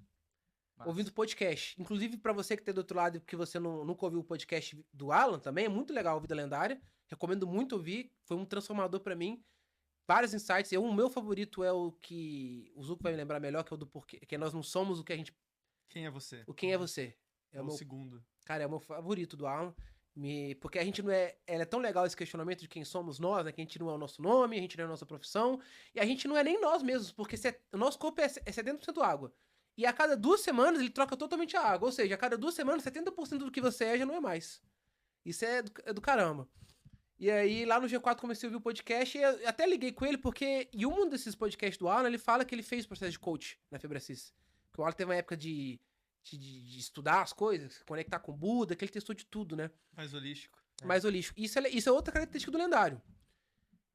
Ouvindo podcast. Inclusive, pra você que tá do outro lado, que você nunca ouviu o podcast do Alan também, é muito legal ouvir da Lendária. Recomendo muito ouvir. Foi um transformador pra mim. Vários insights. O meu favorito é o que o Zuko vai me lembrar melhor, que é o do porquê. Que nós não somos o que a gente... Quem é você? O quem é você. É o segundo. Cara, é o meu favorito do Alan. Porque a gente não é... É tão legal esse questionamento de quem somos nós, né? Que a gente não é o nosso nome, a gente não é a nossa profissão. E a gente não é nem nós mesmos, porque o nosso corpo é 70% água. E a cada 2 semanas ele troca totalmente a água. Ou seja, a cada 2 semanas, 70% do que você já não é mais. Isso é do caramba. E aí, lá no G4, comecei a ouvir o podcast e eu até liguei com ele, porque em um desses podcasts do Alan, ele fala que ele fez o processo de coach na Febracis. Que o Alan teve uma época de estudar as coisas, se conectar com o Buda, que ele testou de tudo, né? Mais holístico. Mais holístico. Isso é outra característica do lendário.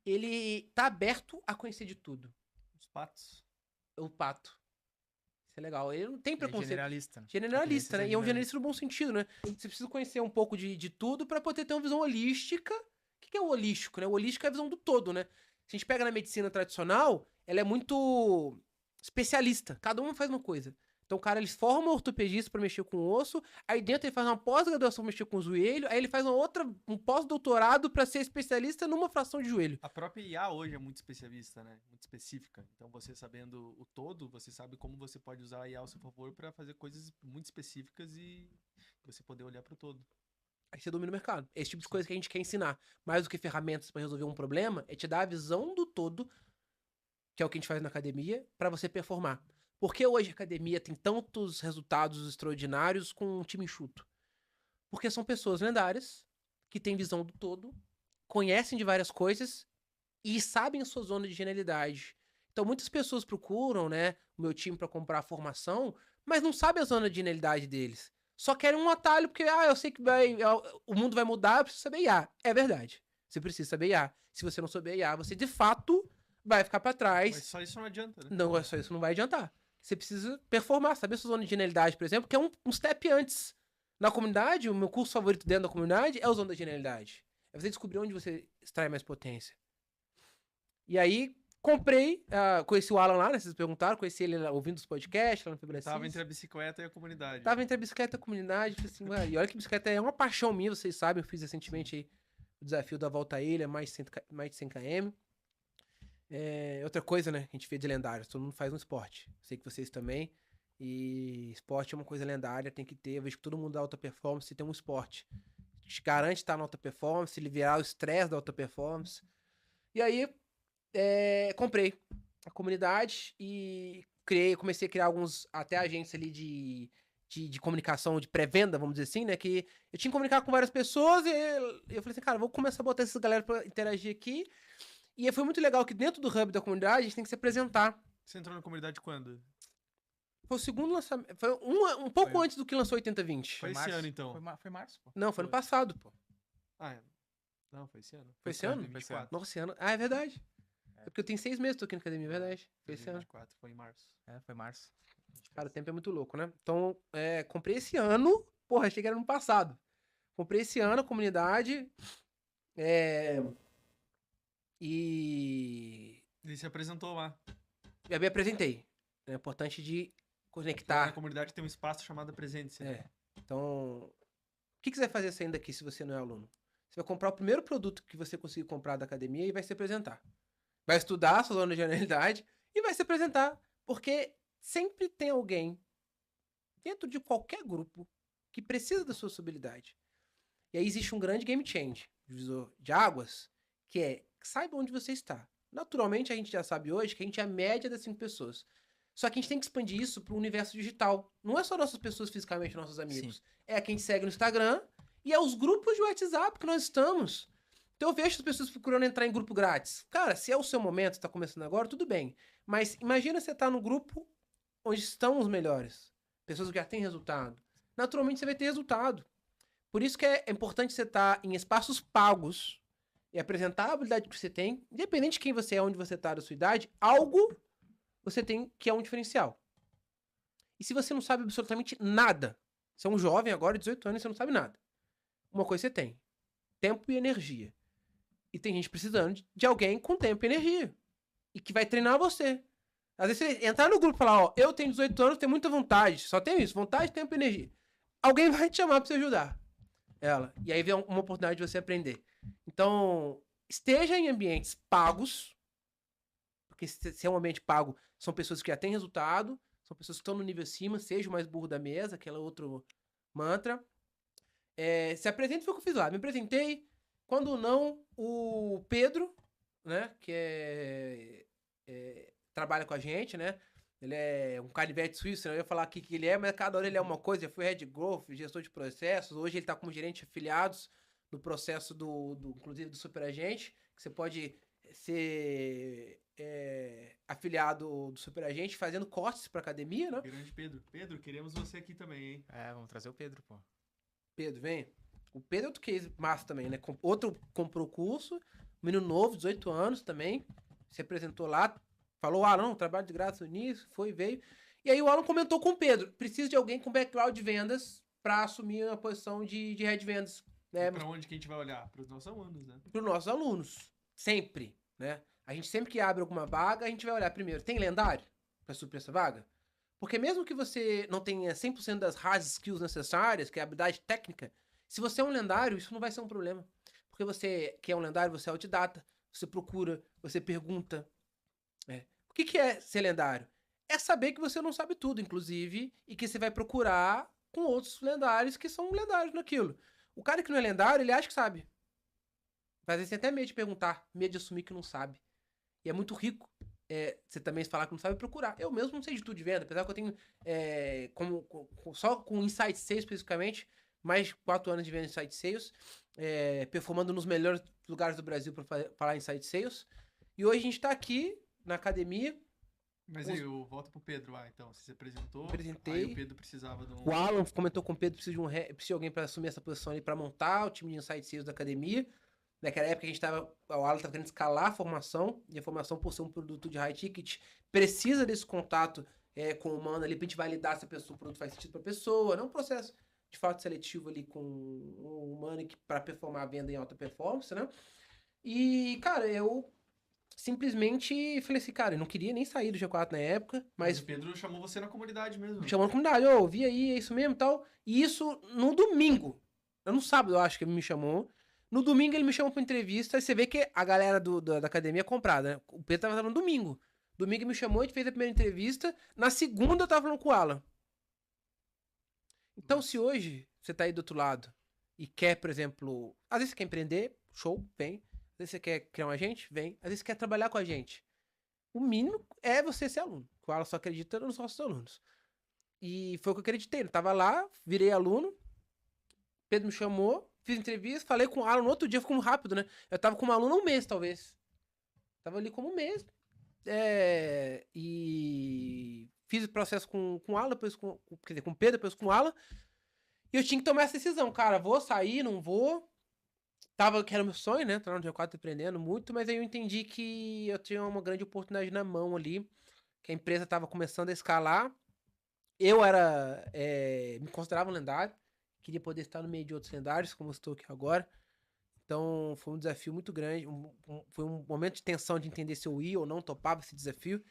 Ele tá aberto a conhecer de tudo. Os patos. O pato. Isso é legal. Ele não tem preconceito. Generalista. Generalista, né? E é um generalista no bom sentido, né? Você precisa conhecer um pouco de tudo pra poder ter uma visão holística. O que é o holístico, né? O holístico é a visão do todo, né? Se a gente pega na medicina tradicional, ela é muito especialista. Cada um faz uma coisa. Então o cara, ele forma um ortopedista pra mexer com o osso, aí dentro ele faz uma pós-graduação pra mexer com o joelho, aí ele faz um pós-doutorado pra ser especialista numa fração de joelho. A própria IA hoje é muito especialista, né? Muito específica. Então você sabendo o todo, você sabe como você pode usar a IA ao seu favor pra fazer coisas muito específicas e você poder olhar pro todo. Aí você domina o mercado. Esse tipo de coisa que a gente quer ensinar. Mais do que ferramentas pra resolver um problema, é te dar a visão do todo, que é o que a gente faz na academia, pra você performar. Por que hoje a academia tem tantos resultados extraordinários com um time enxuto? Porque são pessoas lendárias, que têm visão do todo, conhecem de várias coisas e sabem a sua zona de genialidade. Então muitas pessoas procuram, né, o meu time pra comprar a formação, mas não sabem a zona de genialidade deles. Só querem um atalho porque, eu sei que o mundo vai mudar, eu preciso saber IA. É verdade. Você precisa saber IA. Se você não souber IA, você de fato vai ficar pra trás. Mas só isso não adianta, né? Não, só isso não vai adiantar. você precisa performar, saber sua zona de genialidade, por exemplo, que é um step antes. Na comunidade, o meu curso favorito dentro da comunidade é o Zona da Genialidade. É você descobrir onde você extrai mais potência. E aí, comprei, conheci o Alan lá, né? Vocês perguntaram, conheci ele lá, ouvindo os podcasts lá no Fibra Tava entre a bicicleta e a comunidade. Tava entre a bicicleta e a comunidade. Falei assim, mano, e olha que bicicleta é uma paixão minha, vocês sabem. Eu fiz recentemente aí o desafio da Volta à Ilha, mais de 100 km. Outra coisa, né? Que a gente fez de lendário. Todo mundo faz um esporte. Sei que vocês também. E esporte é uma coisa lendária, tem que ter. Eu vejo que todo mundo da alta performance tem um esporte. Te garante estar na alta performance, aliviar o estresse da alta performance. E aí, comprei a comunidade e comecei a criar alguns, até agentes ali de comunicação, de pré-venda, vamos dizer assim, né? Que eu tinha que comunicar com várias pessoas e eu falei assim, cara, vou começar a botar essas galera pra interagir aqui. E foi muito legal que dentro do hub da comunidade a gente tem que se apresentar. Você entrou na comunidade quando? Foi o segundo lançamento. Foi um pouco antes do que lançou 8020. Foi esse ano, então. Foi março, pô. Não, foi ano passado, pô. Não, foi esse ano. Foi esse ano? 2024. Nossa, esse ano. Ah, é verdade. É porque eu tenho 6 meses que tô aqui na academia, é verdade. Foi esse ano. 2024, foi em março. Foi março. Cara, o tempo é muito louco, né? Então, comprei esse ano. Porra, achei que era no passado. Comprei esse ano a comunidade. E Ele se apresentou lá. eu me apresentei. É importante de Lá conectar. na comunidade tem um espaço chamado Presente-se. Então, o que você vai fazer saindo daqui se você não é aluno? Você vai comprar o primeiro produto que você conseguir comprar da academia e vai se apresentar. Vai estudar a sua zona de genialidade e vai se apresentar. Porque sempre tem alguém dentro de qualquer grupo que precisa da sua habilidade. E aí existe um grande game change, divisor de águas, que é, saiba onde você está. Naturalmente, a gente já sabe hoje que a gente é a média das 5 pessoas. Só que a gente tem que expandir isso para o universo digital. Não é só nossas pessoas fisicamente, nossos amigos. Sim. É quem segue no Instagram e é os grupos de WhatsApp que nós estamos. Então eu vejo as pessoas procurando entrar em grupo grátis. Cara, se é o seu momento, está começando agora, tudo bem. Mas imagina você estar no grupo onde estão os melhores. Pessoas que já têm resultado. Naturalmente você vai ter resultado. Por isso que é importante você estar em espaços pagos e apresentar a habilidade que você tem, independente de quem você é, onde você está, da sua idade, algo você tem que é um diferencial. E se você não sabe absolutamente nada, você é um jovem agora, 18 anos, e você não sabe nada. Uma coisa você tem, tempo e energia. E tem gente precisando de alguém com tempo e energia. E que vai treinar você. Às vezes você entrar no grupo e falar, eu tenho 18 anos, tenho muita vontade, só tenho isso, vontade, tempo e energia. Alguém vai te chamar pra você ajudar ela. E aí vem uma oportunidade de você aprender. Então, esteja em ambientes pagos, porque se é um ambiente pago, são pessoas que já têm resultado, são pessoas que estão no nível acima, seja o mais burro da mesa, aquele outro mantra. Se apresente, foi o que eu fiz lá. Me apresentei. Quando não, o Pedro, né, que trabalha com a gente, né, ele é um canivete suíço, né? Eu ia falar aqui que ele é, mas cada hora ele é uma coisa. Ele foi Head Growth, gestor de processos. Hoje ele está como gerente de afiliados no processo inclusive do Superagente, que você pode ser afiliado do Superagente fazendo cortes para academia, né? Grande Pedro. Pedro, queremos você aqui também, hein? Vamos trazer o Pedro, pô. Pedro, vem. O Pedro é outro case massa também, né? Outro comprou o curso, menino novo, 18 anos também, se apresentou lá, falou, não, trabalho de graça nisso, veio. E aí o Alan comentou com o Pedro, precisa de alguém com background de vendas para assumir a posição de head de vendas. Né? Para onde que a gente vai olhar? Para os nossos alunos, né? Para os nossos alunos, sempre, né? A gente sempre que abre alguma vaga, a gente vai olhar primeiro, tem lendário para suprir essa vaga? Porque mesmo que você não tenha 100% das hard skills necessárias, que é a habilidade técnica, se você é um lendário, isso não vai ser um problema. Porque você que é um lendário, você é autodidata, você procura, você pergunta. O que é ser lendário? É saber que você não sabe tudo, inclusive, e que você vai procurar com outros lendários que são lendários naquilo. O cara que não é lendário, ele acha que sabe. Às vezes tem até medo de perguntar, medo de assumir que não sabe. E é muito rico você também falar que não sabe procurar. Eu mesmo não sei de tudo de venda, apesar que eu tenho, só com Insight Sales especificamente, mais de 4 anos de venda em Insight Sales, performando nos melhores lugares do Brasil para falar em Insight Sales. E hoje a gente está aqui na academia. Mas aí, eu volto pro Pedro lá, então. Você se apresentou, apresentei. Aí o Pedro precisava de um... O Alan comentou com o Pedro, precisa de alguém para assumir essa posição ali, para montar o time de Insight Sales da academia. Naquela época o Alan estava querendo escalar a formação, e a formação, por ser um produto de high ticket, precisa desse contato com o humano ali pra gente validar se o produto faz sentido pra pessoa. Não é um processo de fato seletivo ali com o humano pra performar a venda em alta performance, né? E, cara, eu simplesmente falei assim, cara, eu não queria nem sair do G4 na época, Mas mas o Pedro chamou você na comunidade mesmo. me chamou na comunidade, ô, vi aí, é isso mesmo e tal. E isso no domingo. Eu no sábado, eu acho que ele me chamou. No domingo ele me chamou pra entrevista. E você vê que a galera da academia é comprada, né? O Pedro tava no domingo. Domingo ele me chamou, a gente fez a primeira entrevista. Na segunda eu tava falando com o Alan. Então, se hoje você tá aí do outro lado e quer, por exemplo, às vezes você quer empreender, show, vem. Às vezes você quer criar um agente, vem. Às vezes você quer trabalhar com a gente. O mínimo é você ser aluno. O Alan só acredita nos nossos alunos. E foi o que eu acreditei. Eu tava lá, virei aluno. Pedro me chamou, fiz entrevista, falei com o Alan. No outro dia, ficou rápido, né? Eu tava com um aluno há um mês, talvez. Tava ali como um mês. E fiz o processo com o Alan, depois quer dizer, com o Pedro, depois com o Alan. E eu tinha que tomar essa decisão. Cara, vou sair, não vou. Que era o meu sonho, né? Tô no G4 aprendendo muito, mas aí eu entendi que eu tinha uma grande oportunidade na mão ali. Que a empresa tava começando a escalar. Eu me considerava um lendário. Queria poder estar no meio de outros lendários, como eu estou aqui agora. Então, foi um desafio muito grande. Foi um momento de tensão de entender se eu ia ou não topava esse desafio.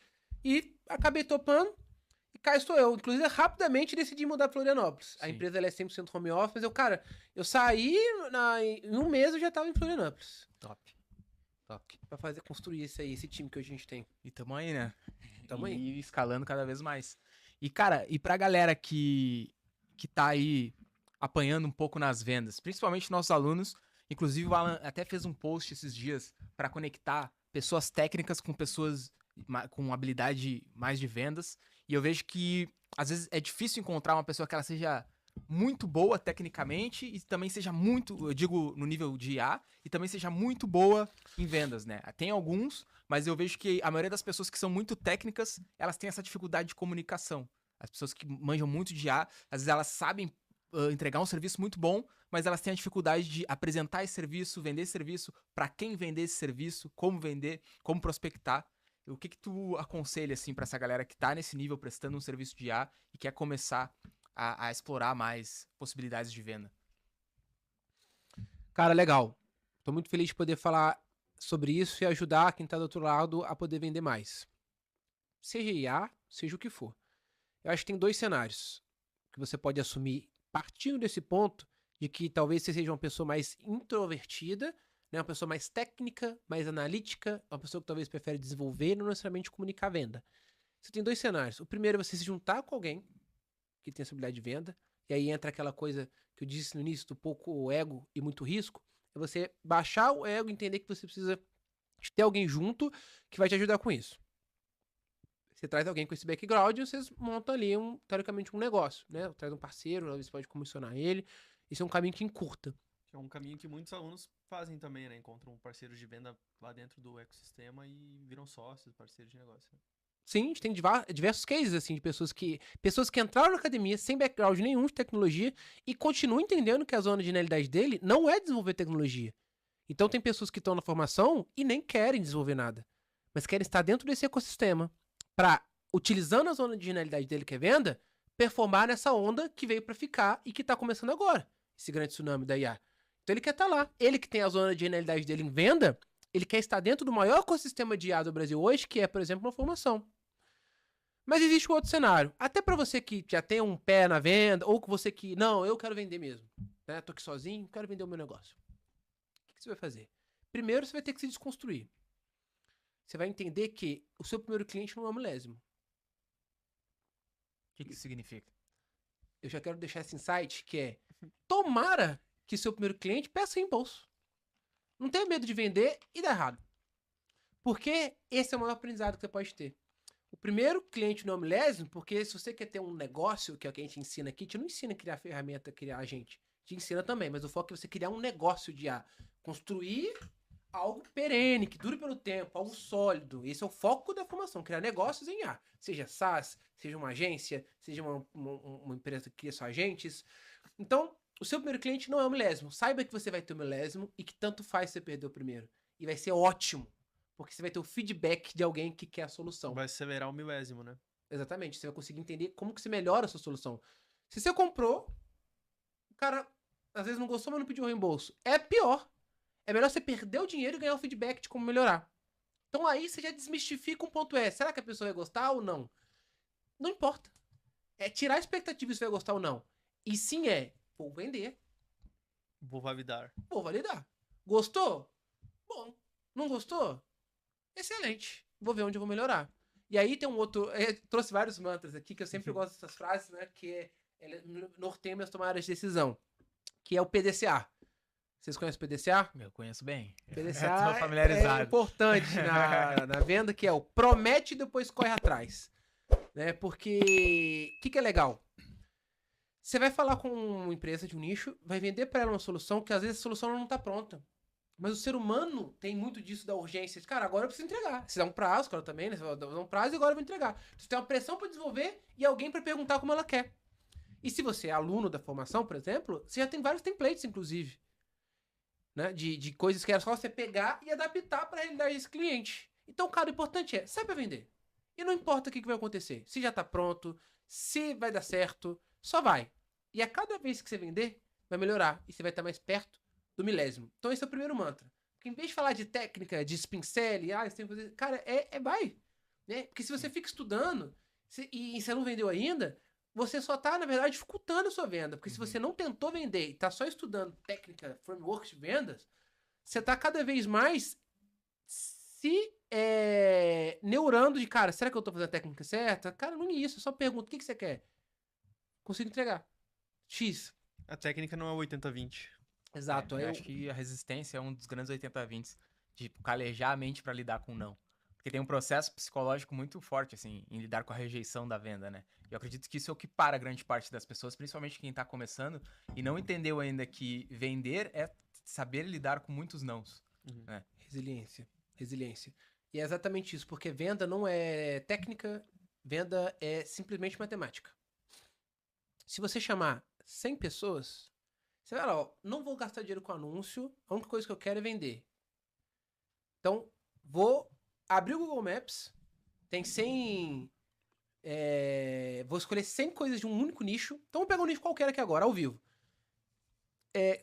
E acabei topando. E cá estou eu. Inclusive, rapidamente decidi mudar para Florianópolis. Sim. A empresa ela é 100% home office, mas eu saí, em um mês eu já estava em Florianópolis. Top. Top. Pra construir esse time que hoje a gente tem. E tamo aí, né? Tamo aí. E escalando cada vez mais. E, cara, e pra galera que tá aí apanhando um pouco nas vendas, principalmente nossos alunos, inclusive o Alan até fez um post esses dias pra conectar pessoas técnicas com pessoas com habilidade mais de vendas, e eu vejo que às vezes é difícil encontrar uma pessoa que ela seja muito boa tecnicamente e também seja muito, eu digo no nível de IA, e também seja muito boa em vendas, né? Tem alguns, mas eu vejo que a maioria das pessoas que são muito técnicas, elas têm essa dificuldade de comunicação. As pessoas que manjam muito de IA, às vezes elas sabem entregar um serviço muito bom, mas elas têm a dificuldade de apresentar esse serviço, vender esse serviço, para quem vender esse serviço, como vender, como prospectar. O que tu aconselha, assim, pra essa galera que tá nesse nível prestando um serviço de IA e quer começar a explorar mais possibilidades de venda? Cara, legal. Tô muito feliz de poder falar sobre isso e ajudar quem tá do outro lado a poder vender mais. Seja IA, seja o que for. Eu acho que tem dois cenários que você pode assumir partindo desse ponto de que talvez você seja uma pessoa mais introvertida, né, uma pessoa mais técnica, mais analítica, uma pessoa que talvez prefere desenvolver e não necessariamente comunicar a venda. Você tem dois cenários. O primeiro é você se juntar com alguém que tem essa habilidade de venda, e aí entra aquela coisa que eu disse no início do pouco ego e muito risco, é você baixar o ego e entender que você precisa de ter alguém junto que vai te ajudar com isso. Você traz alguém com esse background e vocês montam ali, teoricamente, um negócio, né? Traz um parceiro, você pode comissionar ele. Esse é um caminho que encurta. É um caminho que muitos alunos fazem também, né? Encontram parceiros de venda lá dentro do ecossistema e viram sócios, parceiros de negócio. Sim, a gente tem diversos cases, assim, de pessoas que entraram na academia sem background nenhum de tecnologia e continuam entendendo que a zona de genialidade dele não é desenvolver tecnologia. Então tem pessoas que estão na formação e nem querem desenvolver nada, mas querem estar dentro desse ecossistema para, utilizando a zona de genialidade dele, que é venda, performar nessa onda que veio para ficar e que tá começando agora, esse grande tsunami da IA. Então ele quer estar lá. Ele que tem a zona de genialidade dele em venda, ele quer estar dentro do maior ecossistema de IA do Brasil hoje, que é, por exemplo, uma formação. Mas existe um outro cenário. Até para você que já tem um pé na venda, ou que você que, não, eu quero vender mesmo. Né? Tô aqui sozinho, quero vender o meu negócio. O que você vai fazer? Primeiro, você vai ter que se desconstruir. Você vai entender que o seu primeiro cliente não é um milésimo. O que isso significa? Eu já quero deixar esse insight, que é, tomara que seu primeiro cliente peça reembolso. Não tenha medo de vender e dar errado. Porque esse é o maior aprendizado que você pode ter. O primeiro cliente não é o milésimo, porque se você quer ter um negócio, que é o que a gente ensina aqui, a gente não ensina a criar ferramenta, a criar agente. A gente ensina também, mas o foco é você criar um negócio de IA. Construir algo perene, que dure pelo tempo, algo sólido. Esse é o foco da formação, criar negócios em IA. Seja SaaS, seja uma agência, seja uma empresa que cria só agentes. Então, o seu primeiro cliente não é o milésimo. Saiba que você vai ter o milésimo e que tanto faz você perder o primeiro. E vai ser ótimo, porque você vai ter o feedback de alguém que quer a solução. Vai acelerar o milésimo, né? Exatamente. Você vai conseguir entender como que você melhora a sua solução. Se você comprou, o cara às vezes não gostou, mas não pediu reembolso. É pior. É melhor você perder o dinheiro e ganhar o feedback de como melhorar. Então aí você já desmistifica um ponto será que a pessoa vai gostar ou não? Não importa. É tirar a expectativa se vai gostar ou não. E sim vou vender, Vou validar. vou validar. Gostou? Bom. Não gostou? Excelente. Vou ver onde eu vou melhorar. E aí tem um outro. Trouxe vários mantras aqui, que eu sempre gosto dessas frases, né? Que norteia minhas tomadas de decisão. Que é o PDCA. Vocês conhecem o PDCA? Eu conheço bem. PDCA Tô familiarizado. é importante na venda, que é o promete e depois corre atrás. Né? Porque o que é legal? Você vai falar com uma empresa de um nicho, vai vender para ela uma solução que às vezes a solução não está pronta. Mas o ser humano tem muito disso da urgência. Cara, agora eu preciso entregar. Você dá um prazo, cara, também, né? Você dá um prazo e agora eu vou entregar. Você tem uma pressão para desenvolver e alguém para perguntar como ela quer. E se você é aluno da formação, por exemplo, você já tem vários templates, inclusive. Né? De coisas que era só você pegar e adaptar para a realidade desse cliente. Então, cara, o importante saiba vender. E não importa o que vai acontecer. Se já tá pronto, se vai dar certo, só vai. E a cada vez que você vender, vai melhorar. E você vai estar mais perto do milésimo. Então esse é o primeiro mantra. Porque em vez de falar de técnica, de pincel, você tem que fazer... Cara, vai. Né? Porque se você fica estudando e você não vendeu ainda, você só tá, na verdade, dificultando a sua venda. Porque se você não tentou vender e tá só estudando técnica, frameworks de vendas, você tá cada vez mais se neurando de, cara, será que eu tô fazendo a técnica certa? Cara, não é isso. Eu só pergunto, o que você quer? Consigo entregar. X. A técnica não é 80-20. Exato. Eu acho que a resistência é um dos grandes 80-20, de calejar a mente pra lidar com o não. Porque tem um processo psicológico muito forte, assim, em lidar com a rejeição da venda, né? E eu acredito que isso é o que para grande parte das pessoas, principalmente quem tá começando, e não entendeu ainda que vender é saber lidar com muitos nãos. Né? Resiliência. E é exatamente isso, porque venda não é técnica, venda é simplesmente matemática. Se você chamar 100 pessoas, você vai lá, não vou gastar dinheiro com anúncio, a única coisa que eu quero é vender. Então, vou abrir o Google Maps, tem 100... vou escolher 100 coisas de um único nicho. Então, vou pegar um nicho qualquer aqui agora, ao vivo.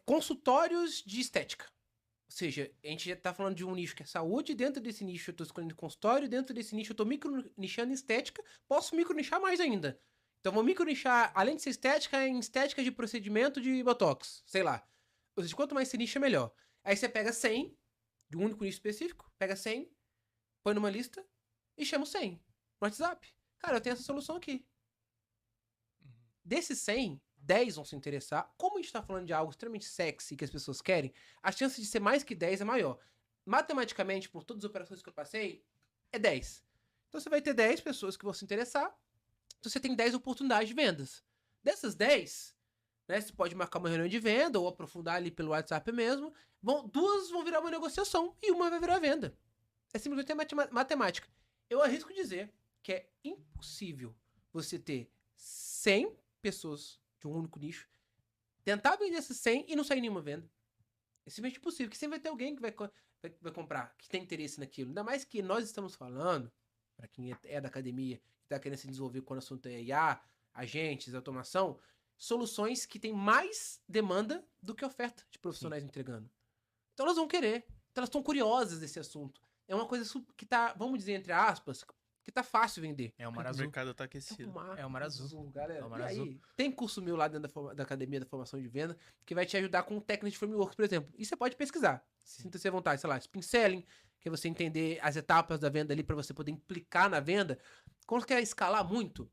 Consultórios de estética. Ou seja, a gente já tá falando de um nicho que é saúde, dentro desse nicho eu tô escolhendo consultório, dentro desse nicho eu tô micro-nichando em estética, posso micro-nichar mais ainda. Então vou micro-nichar, além de ser estética, em estética de procedimento de botox, sei lá. Ou seja, quanto mais você nicha, melhor. Aí você pega 100, de um único nicho específico, pega 100, põe numa lista e chama o 100 no WhatsApp. Cara, eu tenho essa solução aqui. Desses 100, 10 vão se interessar. Como a gente tá falando de algo extremamente sexy que as pessoas querem, a chance de ser mais que 10 é maior. Matematicamente, por todas as operações que eu passei, é 10. Então você vai ter 10 pessoas que vão se interessar. Então você tem 10 oportunidades de vendas. Dessas 10, né, você pode marcar uma reunião de venda ou aprofundar ali pelo WhatsApp mesmo. Duas vão virar uma negociação e uma vai virar venda. É simplesmente matemática. Eu arrisco dizer que é impossível você ter 100 pessoas de um único nicho, tentar vender esses 100 e não sair nenhuma venda. É simplesmente impossível, porque sempre vai ter alguém que vai comprar, que tem interesse naquilo. Ainda mais que nós estamos falando, para quem é da academia e está querendo se desenvolver quando o assunto é IA, agentes, automação, soluções que têm mais demanda do que oferta de profissionais entregando. Então elas vão querer, então elas estão curiosas desse assunto. É uma coisa que tá, vamos dizer, entre aspas, que tá fácil vender. É o mar azul. O mercado tá aquecido. É o mar azul. Galera. É o mar e azul. Aí, tem curso meu lá dentro da Academia da Formação de Venda que vai te ajudar com técnicas de framework, por exemplo. E você pode pesquisar. Sinta-se à vontade, sei lá, spin selling, que é você entender as etapas da venda ali para você poder implicar na venda. Quando você quer escalar muito,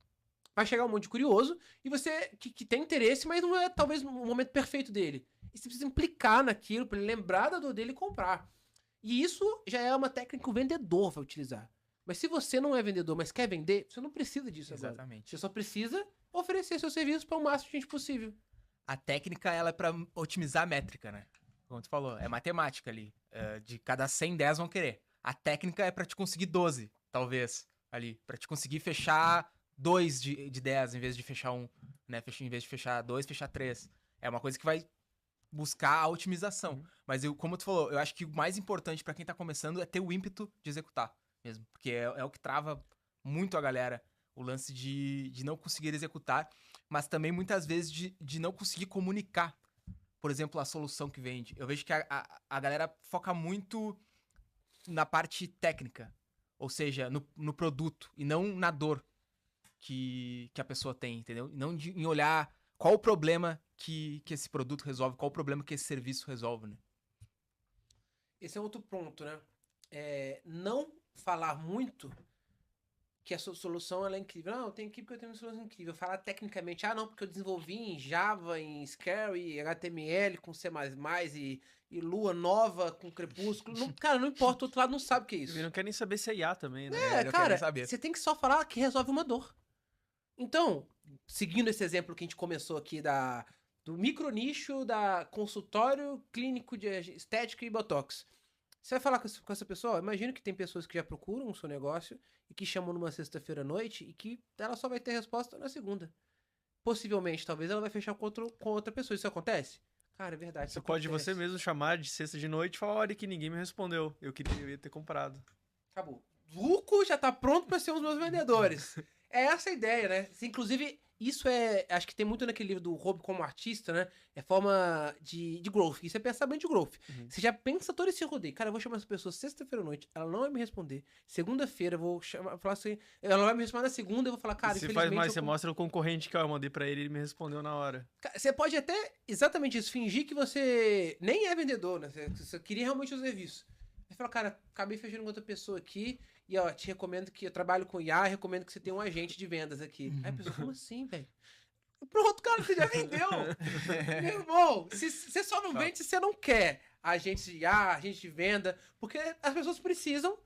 vai chegar um monte de curioso e você que tem interesse, mas não é talvez o momento perfeito dele. E você precisa implicar naquilo para ele lembrar da dor dele e comprar. E isso já é uma técnica que o vendedor vai utilizar. Mas se você não é vendedor, mas quer vender, você não precisa disso agora. Exatamente. Você só precisa oferecer seu serviço para o máximo de gente possível. A técnica, ela é pra otimizar a métrica, né? Como tu falou, é matemática ali. De cada 100, 10 vão querer. A técnica é pra te conseguir 12, talvez, ali. Pra te conseguir fechar 2 de 10, em vez de fechar 1. Né? Em vez de fechar 2, fechar 3. É uma coisa que vai buscar a otimização. Mas como tu falou, eu acho que o mais importante pra quem tá começando é ter o ímpeto de executar mesmo. Porque é o que trava muito a galera. O lance de não conseguir executar, mas também muitas vezes de não conseguir comunicar, por exemplo, a solução que vende. Eu vejo que a galera foca muito na parte técnica, ou seja, no produto, e não na dor que a pessoa tem, entendeu? E não em olhar qual o problema que esse produto resolve, qual o problema que esse serviço resolve, né? Esse é outro ponto, né? Não falar muito que a sua solução ela é incrível. Não, eu tenho aqui porque eu tenho uma solução incrível. Falar tecnicamente, não, porque eu desenvolvi em Java, em Scala, HTML, com C++ e Lua nova com Crepúsculo. Não, cara, não importa, o outro lado não sabe o que é isso. E não quer nem saber se é IA também, né? não quero Cara, nem saber. você tem que só falar que resolve uma dor. Então, seguindo esse exemplo que a gente começou aqui do micronicho da consultório clínico de estética e botox. Você vai falar com essa pessoa? Imagino que tem pessoas que já procuram o seu negócio e que chamam numa sexta-feira à noite e que ela só vai ter resposta na segunda. Possivelmente, talvez ela vai fechar com outra pessoa. Isso acontece? Cara, é verdade. Você isso pode acontece. você mesmo chamar de sexta de noite e falar, olha que ninguém me respondeu. Eu ia ter comprado. Acabou. Vulco já tá pronto para ser um dos meus vendedores. É essa a ideia, né? Inclusive, isso acho que tem muito naquele livro do Roube como Artista, né? É forma de growth. Isso é pensamento de growth. Uhum. Você já pensa todo esse rodeio. Cara, eu vou chamar essa pessoa sexta-feira à noite, ela não vai me responder. Segunda-feira eu vou falar assim, ela vai me responder na segunda, eu vou falar, cara, Se infelizmente... faz mais, você mostra o concorrente que eu mandei pra ele, ele me respondeu na hora. Você pode até, exatamente isso, fingir que você nem é vendedor, né? Você queria realmente o serviço. Você fala, cara, acabei fechando com outra pessoa aqui e, ó, te recomendo que eu trabalho com IA, recomendo que você tenha um agente de vendas aqui. Aí a pessoa, como assim, velho? Pronto, cara, você já vendeu. Meu irmão, você só não vende se você não quer agente de IA, agente de venda, porque as pessoas precisam.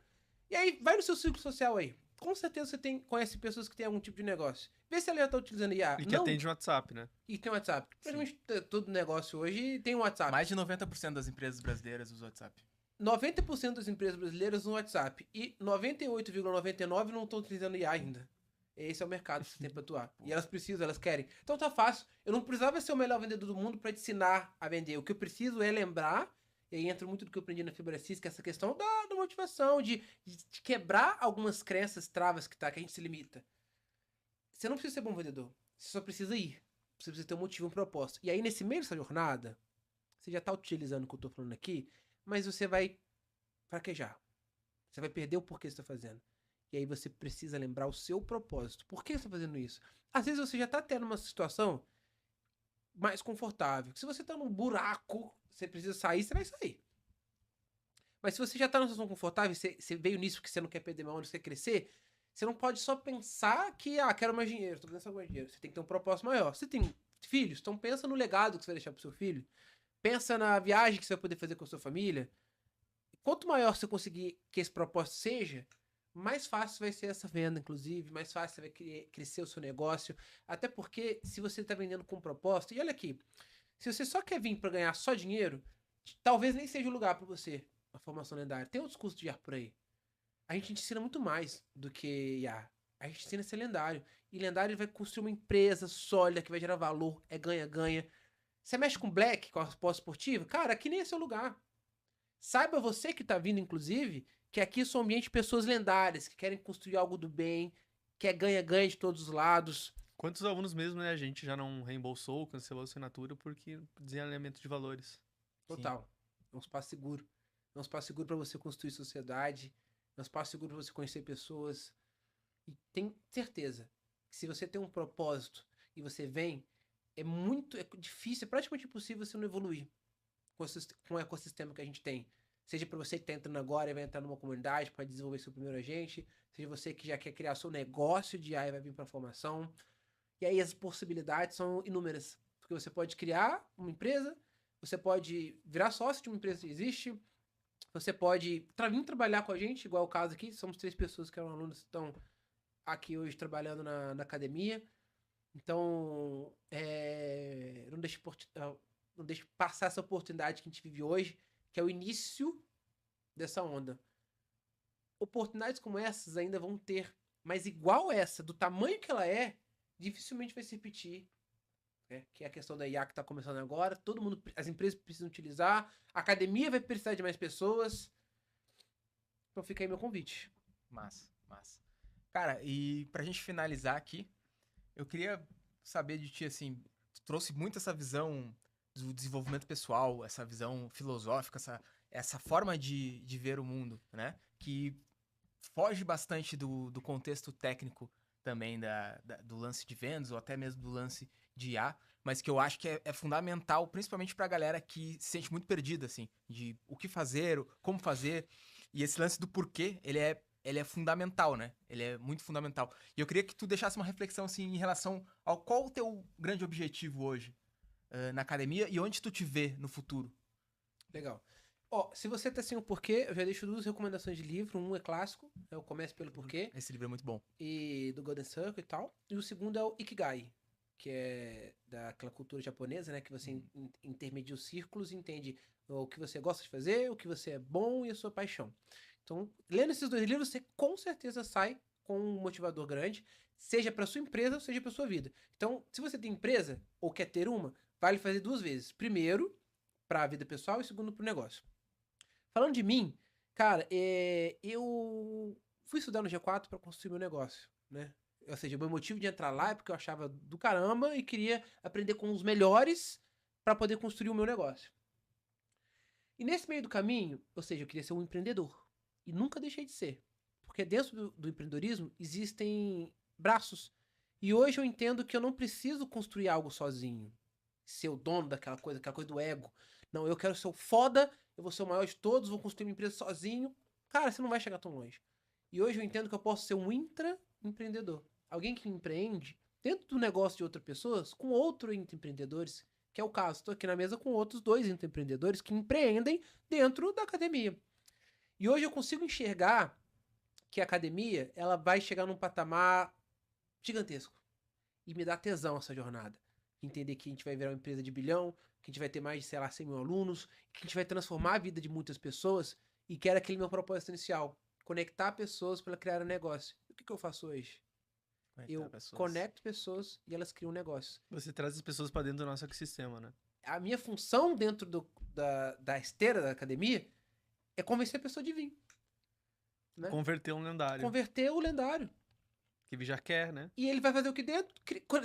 E aí, vai no seu círculo social aí. Com certeza você conhece pessoas que têm algum tipo de negócio. Vê se ela já tá utilizando IA. E que atende no WhatsApp, né? E tem WhatsApp. Praticamente todo negócio hoje tem um WhatsApp. Mais de 90% das empresas brasileiras usam WhatsApp. 90% das empresas brasileiras usam WhatsApp. E 98,99% não estão utilizando IA ainda. Esse é o mercado que você tem pra atuar. E elas precisam, elas querem. Então tá fácil. Eu não precisava ser o melhor vendedor do mundo pra te ensinar a vender. O que eu preciso é lembrar, e aí entra muito do que eu aprendi na Fibracis, que é essa questão da motivação, de quebrar algumas crenças, travas que a gente se limita. Você não precisa ser bom vendedor. Você só precisa ir. Você precisa ter um motivo, um propósito. E aí, nesse meio dessa jornada, você já tá utilizando o que eu tô falando aqui, mas você vai fraquejar. Você vai perder o porquê você tá fazendo. E aí você precisa lembrar o seu propósito. Por que você tá fazendo isso? Às vezes você já tá tendo uma situação mais confortável. Se você tá num buraco, você precisa sair, você vai sair. Mas se você já tá numa situação confortável, você veio nisso porque você não quer perder mais onde você quer crescer, você não pode só pensar que, quero mais dinheiro, tô pensando mais dinheiro. Você tem que ter um propósito maior. Você tem filhos, então pensa no legado que você vai deixar pro seu filho. Pensa na viagem que você vai poder fazer com a sua família. Quanto maior você conseguir que esse propósito seja, mais fácil vai ser essa venda, inclusive, mais fácil você vai crescer o seu negócio. Até porque, se você está vendendo com propósito, e olha aqui, se você só quer vir para ganhar só dinheiro, talvez nem seja o lugar para você, a formação lendária. Tem outros cursos de IA por aí. A gente ensina muito mais do que IA. A gente ensina a ser lendário. E lendário vai construir uma empresa sólida que vai gerar valor, é ganha-ganha. Você mexe com Black, com a pós-esportiva? Cara, aqui nem é seu lugar. Saiba você que tá vindo, inclusive, que aqui são ambiente de pessoas lendárias, que querem construir algo do bem, que é ganha-ganha de todos os lados. Quantos alunos mesmo, né, a gente já não reembolsou, cancelou a assinatura porque desalinhamento de valores. Total. É um espaço seguro. É um espaço seguro para você construir sociedade. É um espaço seguro para você conhecer pessoas. E tem certeza que se você tem um propósito e você vem, é difícil, é praticamente impossível você não evoluir com o ecossistema que a gente tem. Seja para você que está entrando agora e vai entrar numa comunidade para desenvolver seu primeiro agente, seja você que já quer criar seu negócio de AI e vai vir para a formação. E aí as possibilidades são inúmeras. Porque você pode criar uma empresa, você pode virar sócio de uma empresa que existe, você pode vir trabalhar com a gente, igual o caso aqui, somos 3 pessoas que eram alunos que estão aqui hoje trabalhando na academia. Então, não deixe passar essa oportunidade que a gente vive hoje, que é o início dessa onda. Oportunidades como essas ainda vão ter, mas igual essa, do tamanho que ela é, dificilmente vai se repetir. Né? Que é a questão da IA que está começando agora, as empresas precisam utilizar, a academia vai precisar de mais pessoas. Então fica aí meu convite. Massa, massa. Cara, e pra gente finalizar aqui, eu queria saber de ti, assim, tu trouxe muito essa visão do desenvolvimento pessoal, essa visão filosófica, essa forma de ver o mundo, né? Que foge bastante do contexto técnico também do lance de vendas, ou até mesmo do lance de IA, mas que eu acho que é fundamental, principalmente pra galera que se sente muito perdida, assim, de o que fazer, como fazer, e esse lance do porquê, ele é fundamental, né? Ele é muito fundamental. E eu queria que tu deixasse uma reflexão, assim, em relação ao qual o teu grande objetivo hoje na academia e onde tu te vê no futuro. Legal. Ó, se você tá sem o porquê, eu já deixo 2 recomendações de livro. Um é clássico, é o Comece pelo Porquê, Esse livro é muito bom. e do Golden Circle e tal. E o segundo é o Ikigai, que é daquela cultura japonesa, né? Que você intermedia os círculos e entende o que você gosta de fazer, o que você é bom e a sua paixão. Então, lendo esses 2 livros, você com certeza sai com um motivador grande, seja para sua empresa, seja para sua vida. Então, se você tem empresa ou quer ter uma, vale fazer 2 vezes. Primeiro, para a vida pessoal e segundo, para o negócio. Falando de mim, cara, eu fui estudar no G4 para construir meu negócio, né? Ou seja, o meu motivo de entrar lá é porque eu achava do caramba e queria aprender com os melhores para poder construir o meu negócio. E nesse meio do caminho, ou seja, eu queria ser um empreendedor. E nunca deixei de ser. Porque dentro do empreendedorismo existem braços. E hoje eu entendo que eu não preciso construir algo sozinho. Ser o dono daquela coisa do ego. Não, eu quero ser o foda, eu vou ser o maior de todos, vou construir uma empresa sozinho. Cara, você não vai chegar tão longe. E hoje eu entendo que eu posso ser um intraempreendedor. Alguém que empreende dentro do negócio de outras pessoas com outros intraempreendedores, que é o caso. Estou aqui na mesa com outros 2 intraempreendedores que empreendem dentro da academia. E hoje eu consigo enxergar que a academia ela vai chegar num patamar gigantesco. E me dá tesão essa jornada. Entender que a gente vai virar uma empresa de bilhão, que a gente vai ter mais de, sei lá, 100 mil alunos, que a gente vai transformar a vida de muitas pessoas, e que era aquele meu propósito inicial. Conectar pessoas para criar um negócio. E o que eu faço hoje? Eu conecto pessoas e elas criam um negócio. Você traz as pessoas para dentro do nosso ecossistema, né? A minha função dentro da esteira da academia é convencer a pessoa de vir. Né? Converter um lendário. Converter o lendário. Que ele já quer, né? E ele vai fazer o que dentro?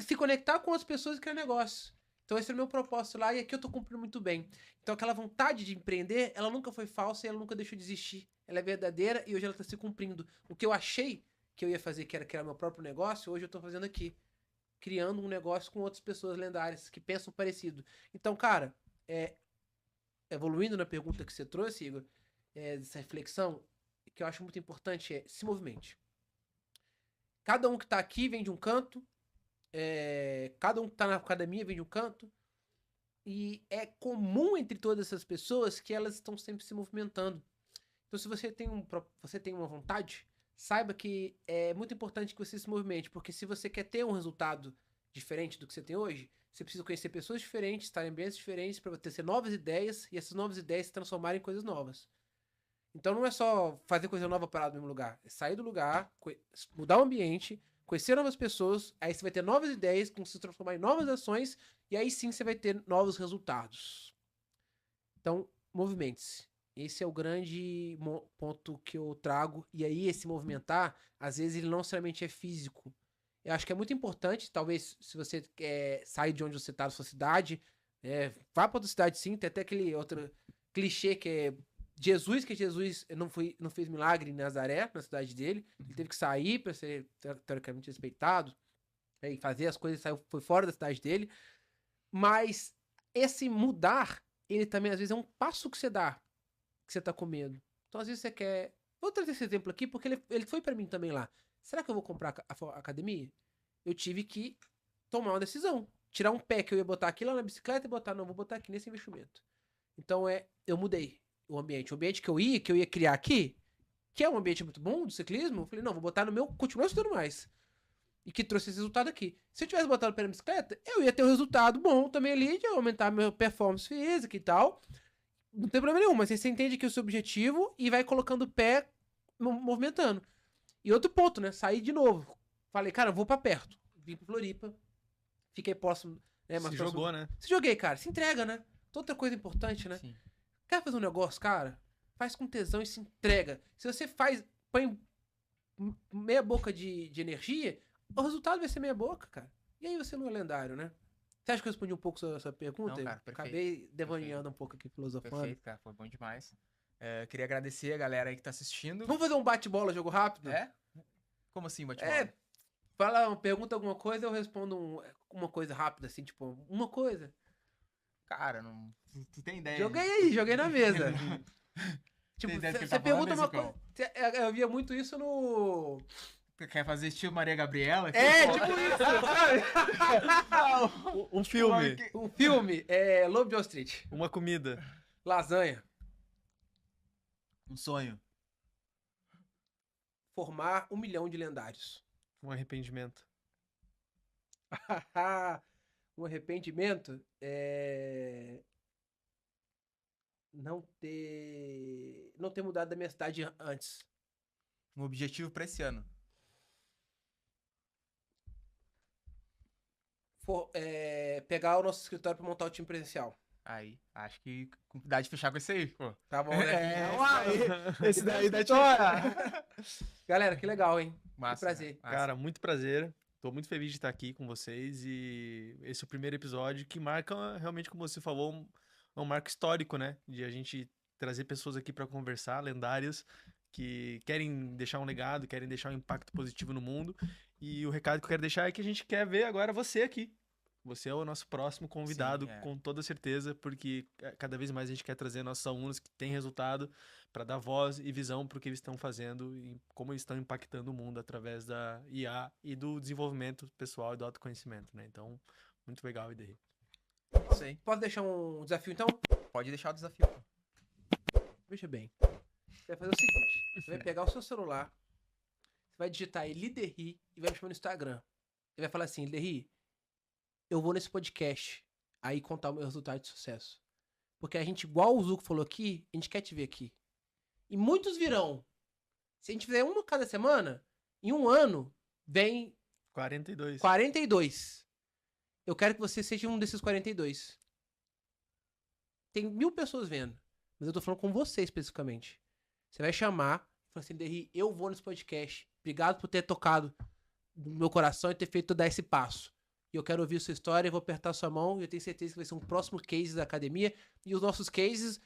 Se conectar com as pessoas e criar negócio. Então esse é o meu propósito lá e aqui eu tô cumprindo muito bem. Então aquela vontade de empreender, ela nunca foi falsa e ela nunca deixou de existir. Ela é verdadeira e hoje ela tá se cumprindo. O que eu achei que eu ia fazer, que era criar meu próprio negócio, hoje eu tô fazendo aqui. Criando um negócio com outras pessoas lendárias que pensam parecido. Então, cara, evoluindo na pergunta que você trouxe, Igor, dessa reflexão, que eu acho muito importante é se movimente. Cada um que tá aqui vem de um canto, cada um que tá na academia vem de um canto, e é comum entre todas essas pessoas que elas estão sempre se movimentando. Então, se você tem uma vontade, saiba que é muito importante que você se movimente, porque se você quer ter um resultado diferente do que você tem hoje, você precisa conhecer pessoas diferentes, estar em ambientes diferentes, para ter novas ideias, e essas novas ideias se transformarem em coisas novas. Então não é só fazer coisa nova parada no mesmo lugar. É sair do lugar, mudar o ambiente, conhecer novas pessoas, aí você vai ter novas ideias que vão se transformar em novas ações, e aí sim você vai ter novos resultados. Então, movimente-se. Esse é o grande ponto que eu trago. E aí esse movimentar, às vezes ele não necessariamente é físico. Eu acho que é muito importante, talvez, se você sair de onde você está, da sua cidade, vá para outra cidade sim, tem até aquele outro clichê que é Jesus não fez milagre em Nazaré, na cidade dele. Ele teve que sair para ser teoricamente respeitado, e fazer as coisas, foi fora da cidade dele. Mas esse mudar, ele também às vezes é um passo que você dá, que você tá com medo. Então às vezes você quer... Vou trazer esse exemplo aqui, porque ele foi para mim também lá. Será que eu vou comprar a academia? Eu tive que tomar uma decisão. Tirar um pé que eu ia botar aqui lá na bicicleta e botar, não, vou botar aqui nesse investimento. Então eu mudei o ambiente. O ambiente que eu ia criar aqui, que é um ambiente muito bom do ciclismo, eu falei, não, vou botar no meu, continuar estudando mais. E que trouxe esse resultado aqui. Se eu tivesse botado o pé na bicicleta, eu ia ter um resultado bom também ali de aumentar a minha performance física e tal. Não tem problema nenhum, mas você entende que é o seu objetivo e vai colocando o pé movimentando. E outro ponto, né? Saí de novo. Falei, cara, eu vou pra perto. Vim pra Floripa. Fiquei próximo. Né, se jogou, né? Se joguei, cara. Se entrega, né? Outra coisa importante, né? Sim. Quer fazer um negócio, cara? Faz com tesão e se entrega. Se você põe meia boca de energia, o resultado vai ser meia boca, cara. E aí você não é lendário, né? Você acha que eu respondi um pouco a sua pergunta? Não, cara, perfeito. Acabei devaneando um pouco aqui, filosofando. Perfeito, cara. Foi bom demais. Queria agradecer a galera aí que tá assistindo. Vamos fazer um bate-bola, jogo rápido? É? Como assim, bate-bola? Pergunta alguma coisa, eu respondo uma coisa rápida, assim, tipo, uma coisa. Cara, não... Tu tem ideia? Joguei na mesa. Tipo, Tem ideia do que ele você tá pergunta falando, uma coisa. Eu via muito isso no. Quer fazer estilo Maria Gabriela? Tipo isso, sabe? Um filme, Um filme, Lobo de Wall Street. uma comida, Lasanha. Um sonho. Formar 1 milhão de lendários. um arrependimento. Um arrependimento é. Não ter mudado da minha cidade antes. Um objetivo pra esse ano. Pegar o nosso escritório pra montar o time presencial. Aí, acho que dá de fechar com esse aí, pô. Tá bom, né? Esse daí dá de Galera, que legal, hein? Massa, Que prazer. massa. Cara, muito prazer. Tô muito feliz de estar aqui com vocês e esse é o primeiro episódio que marca, realmente, como você falou, um marco histórico, né? De a gente trazer pessoas aqui para conversar, lendárias, que querem deixar um legado, querem deixar um impacto positivo no mundo. E o recado que eu quero deixar é que a gente quer ver agora você aqui. Você é o nosso próximo convidado, Sim, com toda certeza, porque cada vez mais a gente quer trazer nossos alunos que têm resultado para dar voz e visão para o que eles estão fazendo e como eles estão impactando o mundo através da IA e do desenvolvimento pessoal e do autoconhecimento, né? Então, muito legal, IDRI. Isso aí. Posso deixar um desafio, então? Pode deixar o desafio. Veja bem. Você vai fazer o seguinte. Você vai pegar o seu celular, você vai digitar aí Liderri e vai me chamar no Instagram. Ele vai falar assim, Liderri, eu vou nesse podcast aí contar o meu resultado de sucesso. Porque a gente, igual o Zuko falou aqui, a gente quer te ver aqui. E muitos virão. Se a gente fizer uma cada semana, em um ano, vem 42. 42. Eu quero que você seja um desses 42. Tem 1000 pessoas vendo. Mas eu tô falando com você especificamente. Você vai chamar e falar assim, Derri, eu vou nesse podcast. Obrigado por ter tocado no meu coração e ter feito dar esse passo. E eu quero ouvir sua história, eu vou apertar sua mão e eu tenho certeza que vai ser um próximo case da academia. E os nossos cases,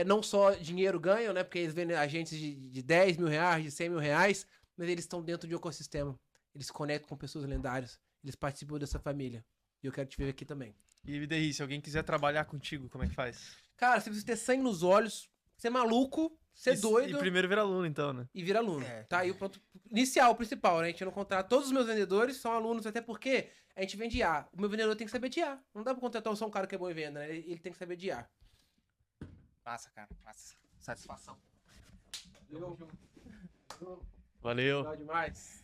não só dinheiro ganham, né? Porque eles vendem agentes de 10 mil reais, de 100 mil reais, mas eles estão dentro de um ecossistema. Eles se conectam com pessoas lendárias. Eles participam dessa família. E eu quero te ver aqui também. E IDRI, se alguém quiser trabalhar contigo, como é que faz? Cara, você precisa ter sangue nos olhos, ser maluco, ser doido E primeiro vira aluno, então, né? e vir aluno. É. Tá aí o ponto inicial, o principal, né? A gente não contrata. Todos os meus vendedores são alunos, até porque a gente vende IA. O meu vendedor tem que saber de IA. Não dá pra contratar só um cara que é bom em venda, né? Ele tem que saber de IA. Massa, cara. Massa. Satisfação. Valeu. Valeu. Legal demais.